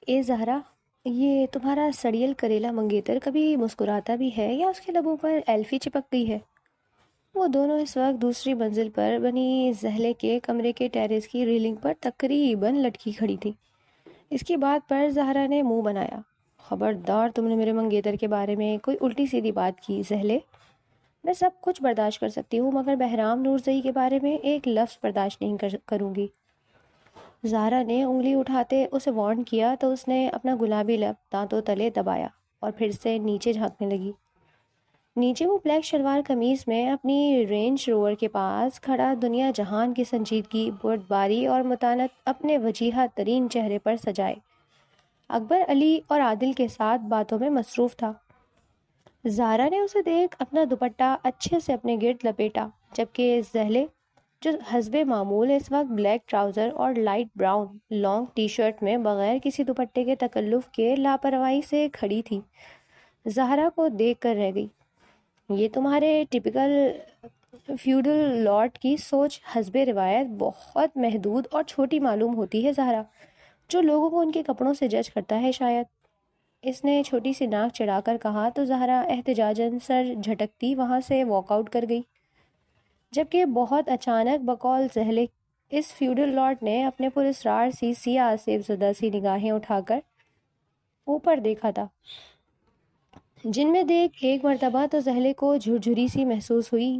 اے زہرا، یہ تمہارا سڑیل کریلا منگیتر کبھی مسکراتا بھی ہے یا اس کے لبوں پر ایلفی چپک گئی ہے؟ وہ دونوں اس وقت دوسری منزل پر بنی زہلے کے کمرے کے ٹیرس کی ریلنگ پر تقریباً لٹکی کھڑی تھی۔ اس کی بات پر زہرا نے منہ بنایا۔ خبردار تم نے میرے منگیتر کے بارے میں کوئی الٹی سیدھی بات کی زہلے۔ میں سب کچھ برداشت کر سکتی ہوں مگر بہرام نورزئی کے بارے میں ایک لفظ برداشت نہیں کروں گی۔ زہرا نے انگلی اٹھاتے اسے وارن کیا تو اس نے اپنا گلابی لب دانتوں تلے دبایا اور پھر سے نیچے جھانکنے لگی۔ نیچے وہ بلیک شلوار قمیض میں اپنی رینج روور کے پاس کھڑا دنیا جہان کی سنجیدگی، بردباری اور متانت اپنے وجیحہ ترین چہرے پر سجائے اکبر علی اور عادل کے ساتھ باتوں میں مصروف تھا۔ زہرا نے اسے دیکھ اپنا دوپٹہ اچھے سے اپنے گرد لپیٹا، جبکہ زہلے جو حسب معمول اس وقت بلیک ٹراؤزر اور light brown long T shirt میں بغیر کسی دوپٹے کے تکلف کے لاپرواہی سے کھڑی تھی، زہرا کو دیکھ کر رہ گئی۔ یہ تمہارے ٹپیکل فیوڈل لارڈ کی سوچ حسب روایت بہت محدود اور چھوٹی معلوم ہوتی ہے زہرا، جو لوگوں کو ان کے کپڑوں سے جج کرتا ہے شاید۔ اس نے چھوٹی سی ناک چڑھا کر کہا تو زہرا احتجاجاً سر جھٹکتی وہاں سے واک آؤٹ کر گئی، جبکہ بہت اچانک بقول زہلے اس فیوڈل لارڈ نے اپنے پراسرار سی سیاہ سیب زدہ سی نگاہیں اٹھا کر اوپر دیکھا تھا، جن میں دیکھ ایک مرتبہ تو زہلے کو جھرجھری سی محسوس ہوئی۔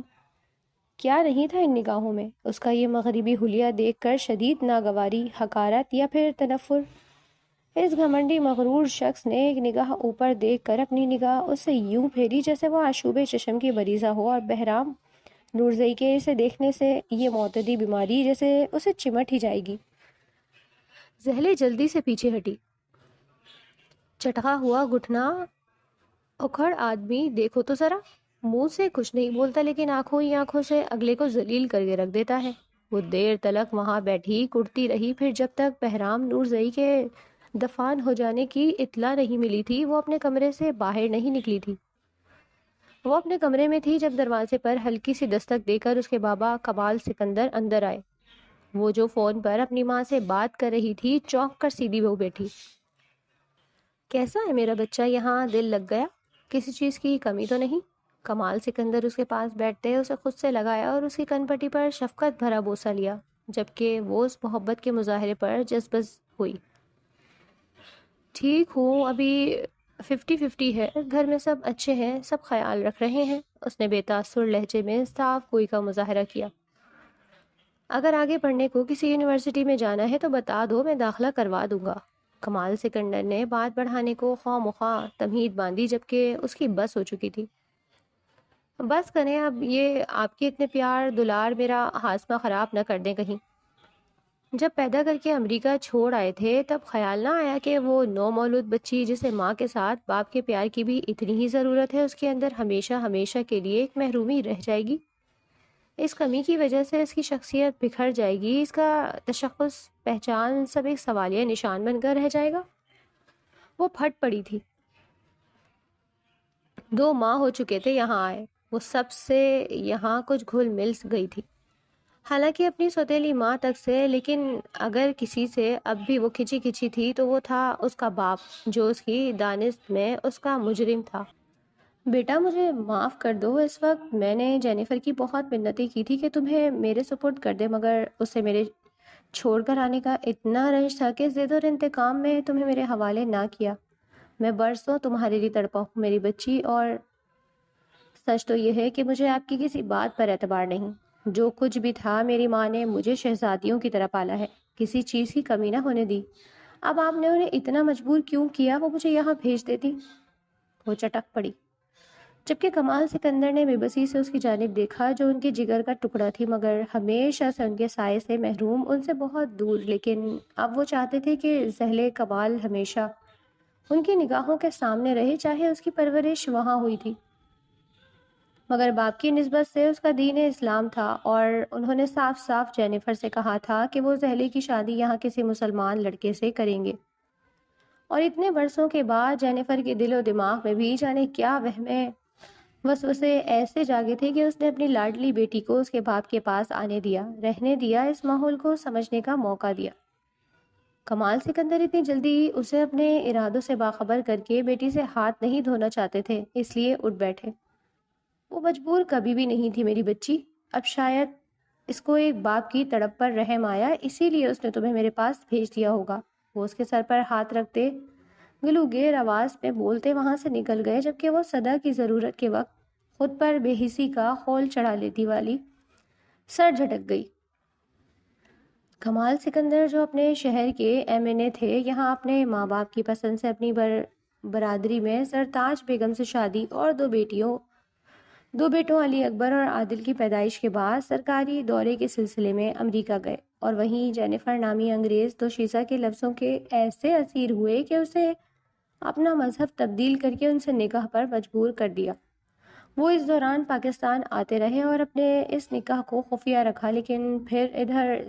کیا نہیں تھا ان نگاہوں میں؟ اس کا یہ مغربی حلیہ دیکھ کر شدید ناگواری، حقارت یا پھر تنفر؟ اس گھمنڈی مغرور شخص نے ایک نگاہ اوپر دیکھ کر اپنی نگاہ اس سے یوں پھیری جیسے وہ آشوب چشم کی مریضہ ہو، اور بہرام نورزئی کے اسے دیکھنے سے یہ معتدی بیماری جیسے اسے چمٹ ہی جائے گی۔ زہلے جلدی سے پیچھے ہٹی۔ چٹکا ہوا گھٹنا اکھڑ آدمی دیکھو تو ذرا، منہ سے کچھ نہیں بولتا لیکن آنکھوں ہی آنکھوں سے اگلے کو ذلیل کر کے رکھ دیتا ہے۔ وہ دیر تلک وہاں بیٹھی کڑتی رہی، پھر جب تک بہرام نورزئی کے دفان ہو جانے کی اطلاع نہیں ملی تھی وہ اپنے کمرے سے باہر نہیں نکلی تھی۔ وہ اپنے کمرے میں تھی جب دروازے پر ہلکی سی دستک دے کر اس کے بابا کمال سکندر اندر آئے۔ وہ جو فون پر اپنی ماں سے بات کر رہی تھی چونک کر سیدھی ہو بیٹھی۔ کیسا ہے میرا بچہ؟ یہاں دل لگ گیا؟ کسی چیز کی کمی تو نہیں؟ کمال سکندر اس کے پاس بیٹھتے اسے خود سے لگایا اور اس کی کن پٹی پر شفقت بھرا بوسہ لیا، جبکہ وہ اس محبت کے مظاہرے پر جذبز ہوئی۔ ٹھیک ہوں، ابھی 50-50 ہے، گھر میں سب اچھے ہیں، سب خیال رکھ رہے ہیں، اس نے بے تاثر لہجے میں صاف کوئی کا مظاہرہ کیا۔ اگر آگے پڑھنے کو کسی یونیورسٹی میں جانا ہے تو بتا دو، میں داخلہ کروا دوں گا۔ کمال سکندر نے بات بڑھانے کو خواہ مخواہ تمہید باندھی، جبکہ اس کی بس ہو چکی تھی۔ بس کریں اب، یہ آپ کے اتنے پیار دلار میرا ہاضمہ خراب نہ کر دیں کہیں۔ جب پیدا کر کے امریکہ چھوڑ آئے تھے تب خیال نہ آیا کہ وہ نو مولود بچی جسے ماں کے ساتھ باپ کے پیار کی بھی اتنی ہی ضرورت ہے، اس کے اندر ہمیشہ ہمیشہ کے لیے ایک محرومی رہ جائے گی۔ اس کمی کی وجہ سے اس کی شخصیت بکھر جائے گی، اس کا تشخص، پہچان سب ایک سوالیہ نشان بن کر رہ جائے گا۔ وہ پھٹ پڑی تھی۔ 2 ماہ ہو چکے تھے یہاں آئے، وہ سب سے یہاں کچھ گھل مل گئی تھی، حالانکہ اپنی سوتیلی ماں تک سے، لیکن اگر کسی سے اب بھی وہ کھچی کھچی تھی تو وہ تھا اس کا باپ، جو اس کی دانست میں اس کا مجرم تھا۔ بیٹا مجھے معاف کر دو، اس وقت میں نے جینیفر کی بہت منتیں کی تھی کہ تمہیں میرے سپرد کر دے، مگر اسے میرے چھوڑ کر آنے کا اتنا رنج تھا کہ ضد اور انتقام میں تمہیں میرے حوالے نہ کیا۔ میں برسوں تمہارے لیے تڑپا ہوں میری بچی، اور سچ تو یہ ہے کہ مجھے آپ کی کسی بات پر اعتبار نہیں۔ جو کچھ بھی تھا میری ماں نے مجھے شہزادیوں کی طرح پالا ہے، کسی چیز کی کمی نہ ہونے دی۔ اب آپ نے انہیں اتنا مجبور کیوں کیا؟ وہ مجھے یہاں بھیج دیتی۔ وہ چٹک پڑی، جبکہ کمال سکندر نے بے بسی سے اس کی جانب دیکھا، جو ان کے جگر کا ٹکڑا تھی مگر ہمیشہ سے ان کے سائے سے محروم، ان سے بہت دور، لیکن اب وہ چاہتے تھے کہ زہلے کمال ہمیشہ ان کی نگاہوں کے سامنے رہے، چاہے اس کی پرورش وہاں ہوئی تھی مگر باپ کی نسبت سے اس کا دین اسلام تھا، اور انہوں نے صاف صاف جینیفر سے کہا تھا کہ وہ زہلے کی شادی یہاں کسی مسلمان لڑکے سے کریں گے۔ اور اتنے برسوں کے بعد جینیفر کے دل و دماغ میں بھی جانے کیا وہمیں وسوسے ایسے جاگے تھے کہ اس نے اپنی لاڈلی بیٹی کو اس کے باپ کے پاس آنے دیا، رہنے دیا، اس ماحول کو سمجھنے کا موقع دیا۔ کمال سکندر اتنی جلدی اسے اپنے ارادوں سے باخبر کر کے بیٹی سے ہاتھ نہیں دھونا چاہتے تھے، اس لیے اٹھ بیٹھے۔ وہ مجبور کبھی بھی نہیں تھی میری بچی، اب شاید اس کو ایک باپ کی تڑپ پر رحم آیا، اسی لیے اس نے تمہیں میرے پاس بھیج دیا ہوگا۔ وہ اس کے سر پر ہاتھ رکھتے گلوگیر آواز میں بولتے وہاں سے نکل گئے، جبکہ وہ صدا کی ضرورت کے وقت خود پر بے حسی کا خول چڑھا لیتی والی سر جھٹک گئی۔ کمال سکندر جو اپنے شہر کے ایم این اے تھے، یہاں اپنے ماں باپ کی پسند سے اپنی برادری میں سرتاج بیگم سے شادی اور دو بیٹوں علی اکبر اور عادل کی پیدائش کے بعد سرکاری دورے کے سلسلے میں امریکہ گئے، اور وہیں جینیفر نامی انگریز دوشیزہ کے لفظوں کے ایسے اسیر ہوئے کہ اسے اپنا مذہب تبدیل کر کے ان سے نکاح پر مجبور کر دیا۔ وہ اس دوران پاکستان آتے رہے اور اپنے اس نکاح کو خفیہ رکھا، لیکن پھر ادھر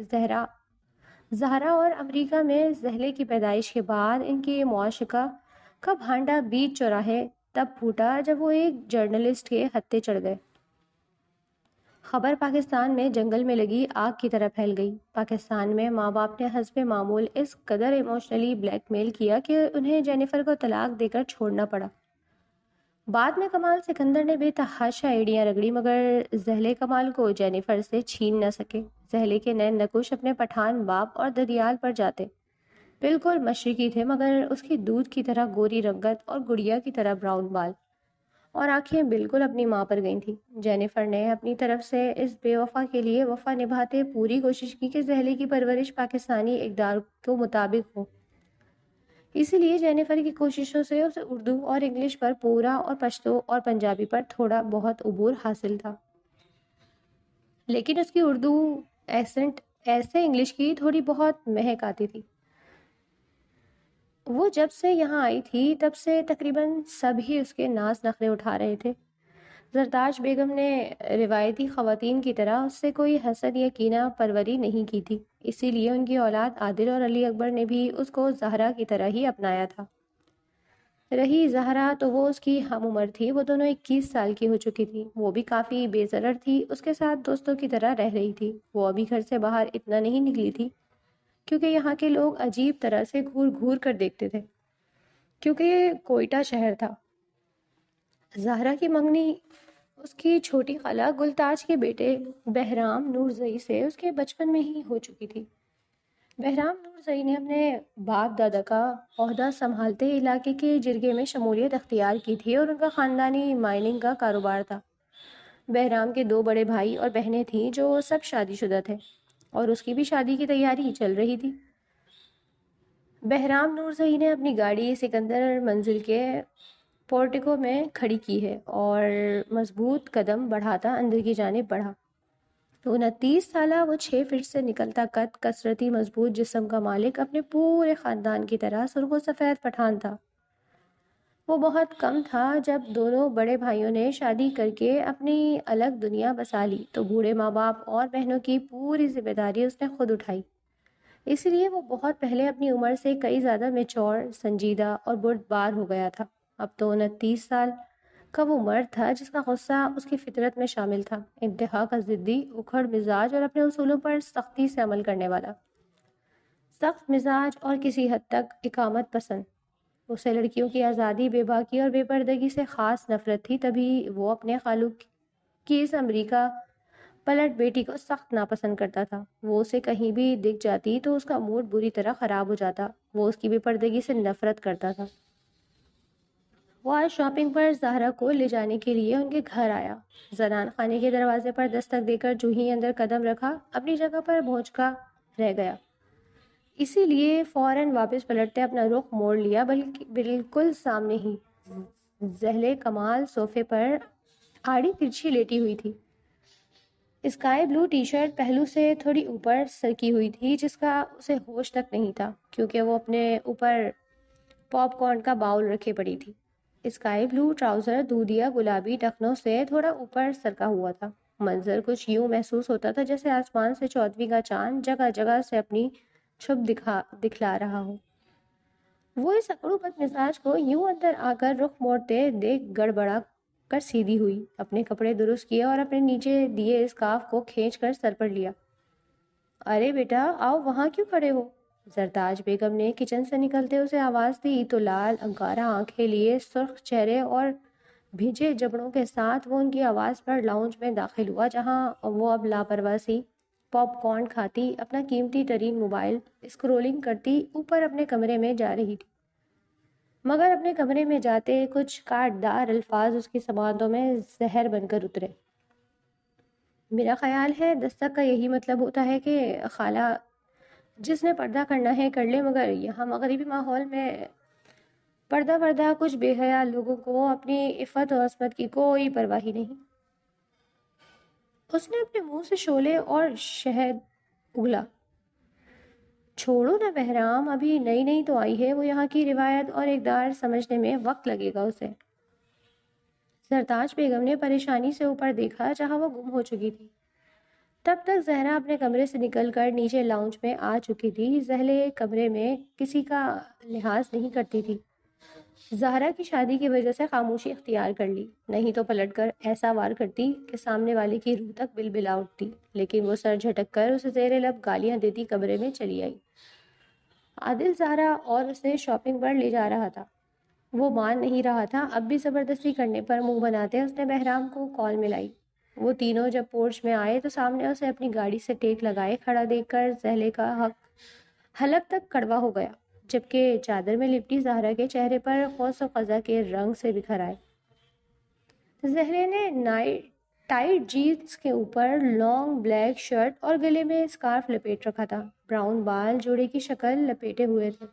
زہرا اور امریکہ میں زہلے کی پیدائش کے بعد ان کی معاشقہ کا بھانڈا بیچ چوراہے تب پھوٹا جب وہ ایک جرنلسٹ کے ہتھے چڑھ گئے۔ خبر پاکستان میں جنگل میں لگی آگ کی طرح پھیل گئی۔ پاکستان میں ماں باپ نے حسب معمول اس قدر ایموشنلی بلیک میل کیا کہ انہیں جینیفر کو طلاق دے کر چھوڑنا پڑا۔ بعد میں کمال سکندر نے بے تحاشا ایڑیاں رگڑی، مگر زہلے کمال کو جینیفر سے چھین نہ سکے۔ زہلے کے نین نکش اپنے پٹھان باپ اور ددیال پر جاتے، بالکل مشرقی تھے، مگر اس کی دودھ کی طرح گوری رنگت اور گڑیا کی طرح براؤن بال اور آنکھیں بالکل اپنی ماں پر گئی تھیں۔ جینیفر نے اپنی طرف سے اس بے وفا کے لیے وفا نبھاتے پوری کوشش کی کہ زہلے کی پرورش پاکستانی اقدار کے مطابق ہو۔ اسی لیے جینیفر کی کوششوں سے اسے اردو اور انگلش پر پورا اور پشتو اور پنجابی پر تھوڑا بہت عبور حاصل تھا، لیکن اس کی اردو ایسنٹ ایسے انگلش کی تھوڑی بہت مہک آتی تھی۔ وہ جب سے یہاں آئی تھی تب سے تقریباً سب ہی اس کے ناز نخرے اٹھا رہے تھے۔ زرتاج بیگم نے روایتی خواتین کی طرح اس سے کوئی حسد یا کینہ پروری نہیں کی تھی، اسی لیے ان کی اولاد عادل اور علی اکبر نے بھی اس کو زہرا کی طرح ہی اپنایا تھا۔ رہی زہرا تو وہ اس کی ہم عمر تھی، وہ دونوں 21 سال کی ہو چکی تھی، وہ بھی کافی بے ضرر تھی، اس کے ساتھ دوستوں کی طرح رہ رہی تھی۔ وہ ابھی گھر سے باہر اتنا نہیں نکلی تھی کیونکہ یہاں کے لوگ عجیب طرح سے گھور گھور کر دیکھتے تھے، کیونکہ یہ کوئٹہ شہر تھا۔ زہرا کی منگنی اس کی چھوٹی خالہ گلتاج کے بیٹے بہرام نورزئی سے اس کے بچپن میں ہی ہو چکی تھی۔ بہرام نورزئی نے اپنے باپ دادا کا عہدہ سنبھالتے علاقے کے جرگے میں شمولیت اختیار کی تھی اور ان کا خاندانی مائننگ کا کاروبار تھا۔ بہرام کے 2 بڑے بھائی اور بہنیں تھیں جو سب شادی شدہ تھے، اور اس کی بھی شادی کی تیاری چل رہی تھی۔ بہرام نورزئی نے اپنی گاڑی سکندر منزل کے پورٹیکو میں کھڑی کی ہے اور مضبوط قدم بڑھاتا اندر کی جانب بڑھا۔ 29 سالہ وہ 6 فٹ سے نکلتا قد، کثرتی مضبوط جسم کا مالک، اپنے پورے خاندان کی طرح سرخ و سفید پٹھان تھا۔ وہ بہت کم تھا جب دونوں بڑے بھائیوں نے شادی کر کے اپنی الگ دنیا بسا لی تو بوڑھے ماں باپ اور بہنوں کی پوری ذمہ داری اس نے خود اٹھائی۔ اس لیے وہ بہت پہلے اپنی عمر سے کئی زیادہ میچور، سنجیدہ اور بردبار ہو گیا تھا۔ اب تو 29 سال کا وہ مرد تھا جس کا غصہ اس کی فطرت میں شامل تھا، انتہا کا ضدی، اکھڑ مزاج اور اپنے اصولوں پر سختی سے عمل کرنے والا، سخت مزاج اور کسی حد تک اقامت پسند۔ اسے لڑکیوں کی آزادی، بے باکی اور بے پردگی سے خاص نفرت تھی، تبھی وہ اپنے خالق کی اس امریکہ پلٹ بیٹی کو سخت ناپسند کرتا تھا۔ وہ اسے کہیں بھی دکھ جاتی تو اس کا موڈ بری طرح خراب ہو جاتا۔ وہ اس کی بے پردگی سے نفرت کرتا تھا۔ وہ آج شاپنگ پر زہرا کو لے جانے کے لیے ان کے گھر آیا۔ زنان خانے کے دروازے پر دستک دے کر جو ہی اندر قدم رکھا، اپنی جگہ پر بھونچکا رہ گیا، اسی لیے فوراً واپس پلٹتے اپنا رخ موڑ لیا، بلکہ بالکل سامنے ہی زہلے کمال صوفے پر آڑی ترچھی لیٹی ہوئی تھی۔ اسکائی بلو ٹی شرٹ پہلو سے تھوڑی اوپر سرکی ہوئی تھی، جس کا اسے ہوش تک نہیں تھا کیونکہ وہ اپنے اوپر پاپ کارن کا باؤل رکھے پڑی تھی۔ اسکائی بلو ٹراؤزر دودھیا گلابی ٹخنوں سے تھوڑا اوپر سرکا ہوا تھا۔ منظر کچھ یوں محسوس ہوتا تھا جیسے آسمان سے 14ویں کا چاند جگہ جگہ سے اپنی چھپ دکھلا رہا ہو۔ وہ اس اکڑو بد مزاج کو یوں اندر آ کر رخ موڑتے دیکھ گڑبڑا کر سیدھی ہوئی، اپنے کپڑے درست کیے اور اپنے نیچے دیے اسکارف کو کھینچ کر سر پر لیا۔ ارے بیٹا آؤ، وہاں کیوں کھڑے ہو؟ زرتاج بیگم نے کچن سے نکلتے اسے آواز دی تو لال انگارہ آنکھیں لیے سرخ چہرے اور بھیجے جبڑوں کے ساتھ وہ ان کی آواز پر لاؤنج میں داخل ہوا، جہاں وہ اب لاپرواہ سی پاپ کارن کھاتی، اپنا قیمتی ترین موبائل اسکرولنگ کرتی اوپر اپنے کمرے میں جا رہی تھی۔ مگر اپنے کمرے میں جاتے کچھ کاٹدار الفاظ اس کی سماعتوں میں زہر بن کر اترے۔ میرا خیال ہے دستک کا یہی مطلب ہوتا ہے کہ خالہ، جس نے پردہ کرنا ہے کر لے، مگر یہاں مغربی ماحول میں پردہ کچھ بے حیا لوگوں کو اپنی عفت و عصمت کی کوئی پرواہ ہی نہیں۔ اس نے اپنے منہ سے شعلے اور شہد اگلا۔ چھوڑو نا بہرام، ابھی نئی نئی تو آئی ہے، وہ یہاں کی روایت اور اقدار سمجھنے میں وقت لگے گا اسے۔ سرتاج بیگم نے پریشانی سے اوپر دیکھا جہاں وہ گم ہو چکی تھی۔ تب تک زہرا اپنے کمرے سے نکل کر نیچے لاؤنج میں آ چکی تھی۔ زہلے کمرے میں کسی کا لحاظ نہیں کرتی تھی۔ زہرا کی شادی کی وجہ سے خاموشی اختیار کر لی، نہیں تو پلٹ کر ایسا وار کرتی کہ سامنے والے کی روح تک بلبلا اٹھتی، لیکن وہ سر جھٹک کر اسے زیر لب گالیاں دیتی کمرے میں چلی آئی۔ عادل زہرا اور اسے شاپنگ پر لے جا رہا تھا، وہ مان نہیں رہا تھا۔ اب بھی زبردستی کرنے پر منہ بناتے اس نے بہرام کو کال ملائی۔ وہ تینوں جب پورچ میں آئے تو سامنے اسے اپنی گاڑی سے ٹیک لگائے کھڑا دیکھ کر زہلے کا حلق تک کڑوا ہو گیا، جبکہ چادر میں لپٹی زہرا کے چہرے پر قوس و قزح کے رنگ سے بکھر آئے۔ زہرے نے ٹائٹ جینس کے اوپر لانگ بلیک شرٹ اور گلے میں اسکارف لپیٹ رکھا تھا، براؤن بال جوڑے کی شکل لپیٹے ہوئے تھے۔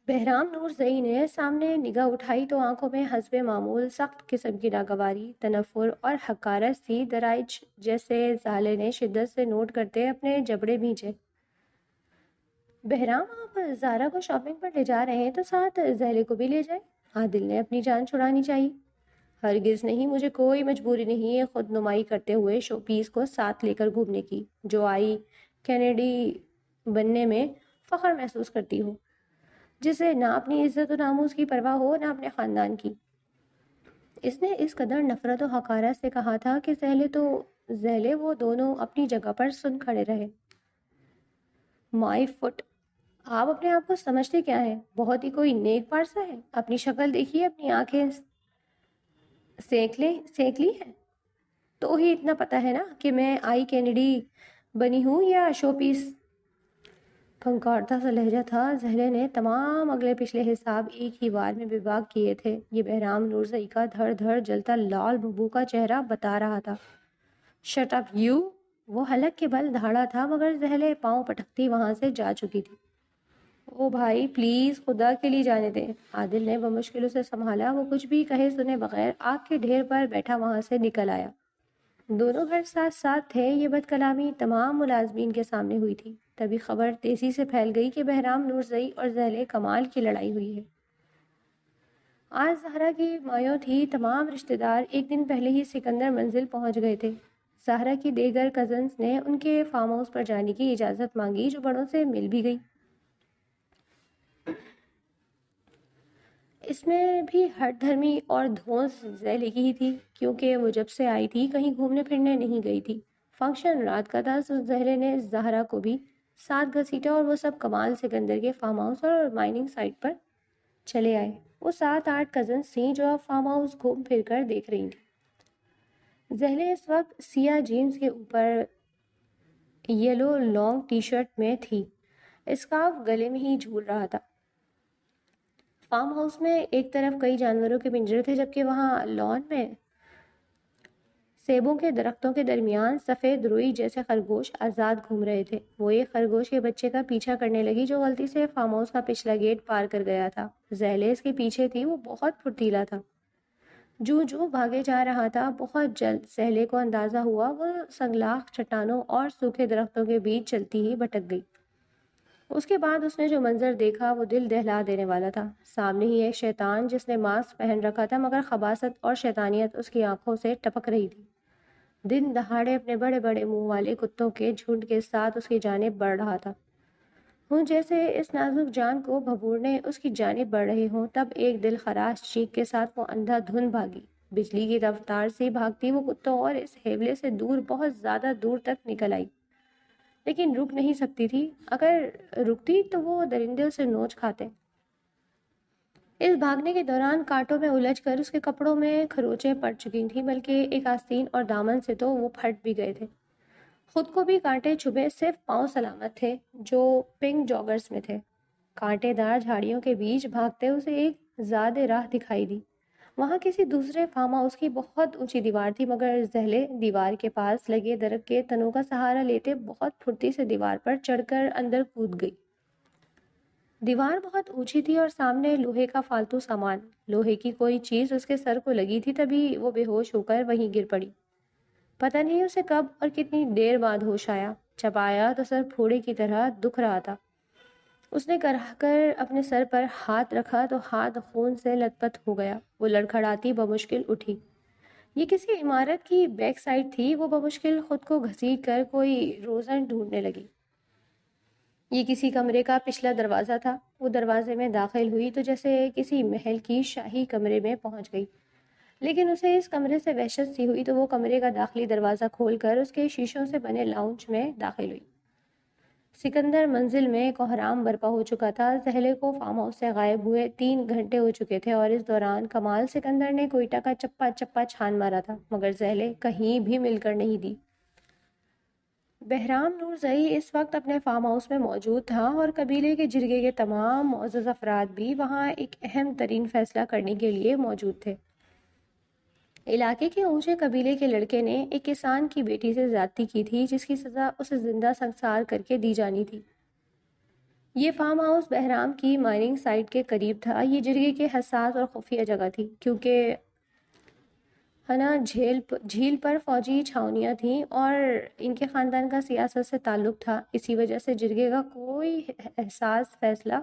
بہرام نورزئی نے سامنے نگاہ اٹھائی تو آنکھوں میں حسب معمول سخت قسم کی ناگواری، تنفر اور حقارت سی درائج جیسے زالے نے شدت سے نوٹ کرتے اپنے جبڑے بھینچے۔ بہرام، آپ زارا کو شاپنگ پر لے جا رہے ہیں تو ساتھ زہلے کو بھی لے جائیں، عادل نے اپنی جان چھڑانی چاہیے۔ ہرگز نہیں، مجھے کوئی مجبوری نہیں ہے خود نمائی کرتے ہوئے شو پیس کو ساتھ لے کر گھومنے کی، جو آئی کینیڈی بننے میں فخر محسوس کرتی ہو، جسے نہ اپنی عزت و ناموس کی پرواہ ہو نہ اپنے خاندان کی۔ اس نے اس قدر نفرت و حقارت سے کہا تھا کہ زہلے وہ دونوں اپنی جگہ پر سن کھڑے رہے۔ مائی فٹ، آپ اپنے آپ کو سمجھتے کیا ہیں؟ بہت ہی کوئی نیک پارسا ہے؟ اپنی شکل دیکھیے، اپنی آنکھیں سینک لی ہے تو ہی اتنا پتا ہے نا کہ میں آئی کینیڈی بنی ہوں یا شو پیس۔ پھنکارتا سا لہجہ تھا۔ زہرے نے تمام اگلے پچھلے حساب ایک ہی بار میں بے باک کیے تھے۔ یہ بہرام نورزئی کا دھڑ دھڑ جلتا لال بھبو کا چہرہ بتا رہا تھا۔ Shut up you! وہ حلق کے بل دھاڑا تھا، مگر زہلے پاؤں پٹکتی وہاں سے جا چکی تھی۔ او بھائی پلیز، خدا کے لیے جانے دیں، عادل نے بمشکل اسے سنبھالا۔ وہ کچھ بھی کہے سنے بغیر آگ کے ڈھیر پر بیٹھا وہاں سے نکل آیا۔ دونوں گھر ساتھ ساتھ تھے۔ یہ بد کلامی تمام ملازمین کے سامنے ہوئی تھی۔ تبھی خبر تیزی سے پھیل گئی کہ بہرام نورزئی اور زہلے کمال کی لڑائی ہوئی ہے۔ آج زہرا کی مایوں تھی، تمام رشتہ دار ایک دن پہلے ہی سکندر منزل پہنچ گئے تھے۔ زہرا کی دیگر کزنز نے ان کے فارم ہاؤس پر جانے کی اجازت مانگی، جو بڑوں سے مل بھی گئی۔ اس میں بھی ہٹ دھرمی اور دھونس زہلے کی ہی تھی، کیونکہ وہ جب سے آئی تھی کہیں گھومنے پھرنے نہیں گئی تھی۔ فنکشن رات کا تھا، تو زہرے نے زہرا کو بھی ساتھ گھسیٹا اور وہ سب کمال سکندر کے فارم ہاؤس اور مائننگ سائٹ پر چلے آئے۔ وہ 7-8 کزنز تھیں جو اب فارم ہاؤس گھوم پھر کر دیکھ رہی تھیں۔ زہلے اس وقت سیاہ جینس کے اوپر یلو لانگ ٹی شرٹ میں تھی، اسکارف گلے میں ہی جھول رہا تھا۔ فارم ہاؤس میں ایک طرف کئی جانوروں کے پنجرے تھے، جبکہ وہاں لان میں سیبوں کے درختوں کے درمیان سفید روئی جیسے خرگوش آزاد گھوم رہے تھے۔ وہ ایک خرگوش کے بچے کا پیچھا کرنے لگی جو غلطی سے فارم ہاؤس کا پچھلا گیٹ پار کر گیا تھا۔ زہلے اس کے پیچھے تھی، وہ بہت پھرتیلا تھا۔ جو بھاگے جا رہا تھا، بہت جلد زہلے کو اندازہ ہوا وہ سنگلاخ چٹانوں اور سوکھے درختوں کے بیچ چلتی ہی بھٹک گئی۔ اس کے بعد اس نے جو منظر دیکھا وہ دل دہلا دینے والا تھا۔ سامنے ہی ایک شیطان، جس نے ماسک پہن رکھا تھا مگر خباثت اور شیطانیت اس کی آنکھوں سے ٹپک رہی تھی، دن دہاڑے اپنے بڑے بڑے منہ والے کتوں کے جھنڈ کے ساتھ اس کی جانب بڑھ رہا تھا، ہوں جیسے اس نازک جان کو بھبورنے اس کی جانب بڑھ رہے ہوں۔ تب ایک دل خراش چیخ کے ساتھ وہ اندھا دھند بھاگی، بجلی کی رفتار سے بھاگتی وہ کتوں اور اس حیولے سے دور، بہت زیادہ دور تک نکل آئی۔ لیکن رک نہیں سکتی تھی۔ اگر رکتی تو وہ درندے اسے نوچ کھاتے۔ اس بھاگنے کے دوران کانٹوں میں الجھ کر اس کے کپڑوں میں خروچیں پڑ چکی تھیں، بلکہ ایک آستین اور دامن سے تو وہ پھٹ بھی گئے تھے۔ خود کو بھی کانٹے چبھے، صرف پاؤں سلامت تھے جو پنک جاگرز میں تھے۔ کانٹے دار جھاڑیوں کے بیچ بھاگتے اسے ایک زاد راہ دکھائی دی۔ وہاں کسی دوسرے فارم ہاؤس کی بہت اونچی دیوار تھی، مگر زہلے دیوار کے پاس لگے درخت کے تنوں کا سہارا لیتے بہت پھرتی سے دیوار پر چڑھ کر اندر کود گئی۔ دیوار بہت اونچی تھی اور سامنے لوہے کا فالتو سامان، لوہے کی کوئی چیز اس کے سر کو لگی تھی، تبھی وہ بے ہوش ہو کر وہیں گر پڑی۔ پتہ نہیں اسے کب اور کتنی دیر بعد ہوش آیا۔ جب آیا تو سر پھوڑے کی طرح دکھ رہا تھا۔ اس نے کرہ کر اپنے سر پر ہاتھ رکھا تو ہاتھ خون سے لت پت ہو گیا۔ وہ لڑکھڑاتی بمشکل اٹھی۔ یہ کسی عمارت کی بیک سائڈ تھی۔ وہ بمشکل خود کو گھسیٹ کر کوئی روزن ڈھونڈنے لگی۔ یہ کسی کمرے کا پچھلا دروازہ تھا۔ وہ دروازے میں داخل ہوئی تو جیسے کسی محل کی شاہی کمرے میں پہنچ گئی، لیکن اسے اس کمرے سے وحشت سی ہوئی تو وہ کمرے کا داخلی دروازہ کھول کر اس کے شیشوں سے بنے لاؤنج میں داخل ہوئی۔ سکندر منزل میں کوہرام برپا ہو چکا تھا۔ زہلے کو فارم ہاؤس سے غائب ہوئے 3 گھنٹے ہو چکے تھے اور اس دوران کمال سکندر نے کوئٹہ کا چپا چپا چھان مارا تھا، مگر زہلے کہیں بھی مل کر نہیں دی۔ بہرام نورزئی اس وقت اپنے فارم ہاؤس میں موجود تھا اور قبیلے کے جرگے کے تمام معزز افراد بھی وہاں ایک اہم ترین فیصلہ کرنے کے لیے موجود تھے۔ علاقے کے اونچے قبیلے کے لڑکے نے ایک کسان کی بیٹی سے زیادتی کی تھی، جس کی سزا اسے زندہ سنسار کر کے دی جانی تھی۔ یہ فارم ہاؤس بہرام کی مائننگ سائٹ کے قریب تھا۔ یہ جرگے کے حساس اور خفیہ جگہ تھی، کیونکہ جھیل پر فوجی چھاؤنیاں تھیں اور ان کے خاندان کا سیاست سے تعلق تھا۔ اسی وجہ سے جرگے کا کوئی حساس فیصلہ،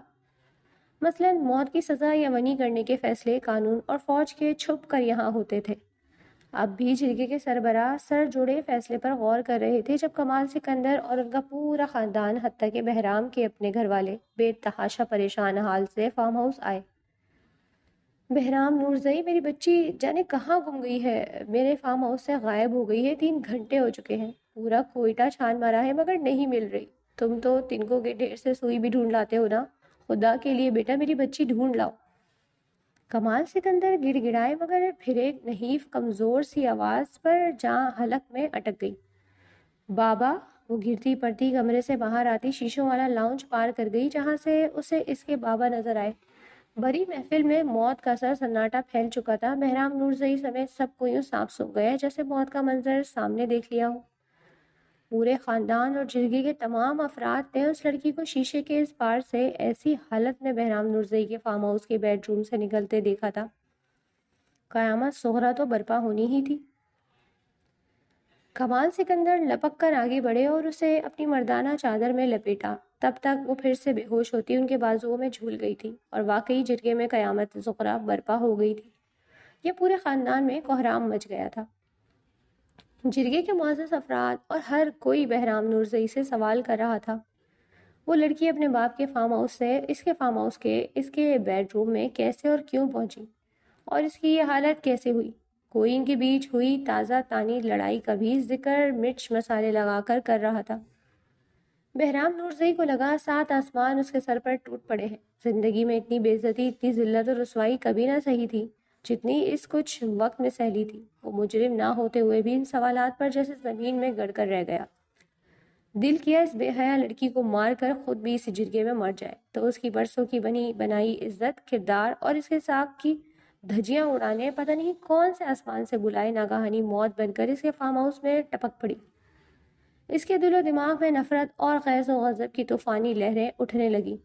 مثلا موت کی سزا یا منی کرنے کے فیصلے، قانون اور فوج کے چھپ کر یہاں ہوتے تھے۔ اب بھی جرگے کے سربراہ سر جوڑے فیصلے پر غور کر رہے تھے جب کمال سکندر اور ان کا پورا خاندان، حتیٰ کہ بہرام کے اپنے گھر والے، بے تحاشا پریشان حال سے فارم ہاؤس آئے۔ بہرام نورزئی، میری بچی جانے کہاں گم گئی ہے، میرے فارم ہاؤس سے غائب ہو گئی ہے، 3 گھنٹے ہو چکے ہیں، پورا کوئٹہ چھان مارا ہے مگر نہیں مل رہی۔ تم تو تنکوں کے ڈھیر سے سوئی بھی ڈھونڈ لاتے ہو نا، خدا کے لیے بیٹا میری بچی ڈھونڈ لاؤ۔ کمال سکندر گڑ گڑائے مگر پھر ایک نحیف کمزور سی آواز پر جاں حلق میں اٹک گئی۔ بابا! وہ گرتی پڑتی کمرے سے باہر آتی شیشوں والا لاؤنج پار کر گئی جہاں سے اسے اس کے بابا نظر آئے۔ بڑی محفل میں موت کا سر سناٹا پھیل چکا تھا۔ بہرام نورزئی سمیت سب کو یوں سانپ سونپ گیا جیسے موت کا منظر سامنے دیکھ لیا ہو۔ پورے خاندان اور جرگے کے تمام افراد نے اس لڑکی کو شیشے کے اس پار سے ایسی حالت میں بہرام نورزئی کے فارم ہاؤس کے بیڈ روم سے نکلتے دیکھا تھا، قیامت صغریٰ تو برپا ہونی ہی تھی۔ کمال سکندر لپک کر آگے بڑھے اور اسے اپنی مردانہ چادر میں لپیٹا۔ تب تک وہ پھر سے بے ہوش ہوتی ان کے بازوؤں میں جھول گئی تھی اور واقعی جرگے میں قیامت صغریٰ برپا ہو گئی تھی۔ یہ پورے خاندان میں کوہرام مچ گیا تھا۔ جرگے کے معزز افراد اور ہر کوئی بہرام نورزئی سے سوال کر رہا تھا، وہ لڑکی اپنے باپ کے فارم ہاؤس سے اس کے فارم ہاؤس کے اس کے بیڈ روم میں کیسے اور کیوں پہنچی، اور اس کی یہ حالت کیسے ہوئی۔ کوئی ان کے بیچ ہوئی تازہ تانی لڑائی کا بھی ذکر مرچ مسالے لگا کر رہا تھا۔ بہرام نورزئی کو لگا 7 آسمان اس کے سر پر ٹوٹ پڑے ہیں۔ زندگی میں اتنی بے عزتی، اتنی ذلت اور رسوائی کبھی نہ سہی تھی جتنی اس کچھ وقت میں سہلی تھی۔ وہ مجرم نہ ہوتے ہوئے بھی ان سوالات پر جیسے زمین میں گڑ کر رہ گیا۔ دل کیا اس بے حیا لڑکی کو مار کر خود بھی اس جرگے میں مر جائے تو اس کی برسوں کی بنی بنائی عزت، کردار اور اس کے ساکھ کی دھجیاں اڑانے پتہ نہیں کون سے آسمان سے بلائے ناگہانی موت بن کر اس کے فارم ہاؤس میں ٹپک پڑی۔ اس کے دل و دماغ میں نفرت اور غیظ و غضب کی طوفانی لہریں اٹھنے لگی۔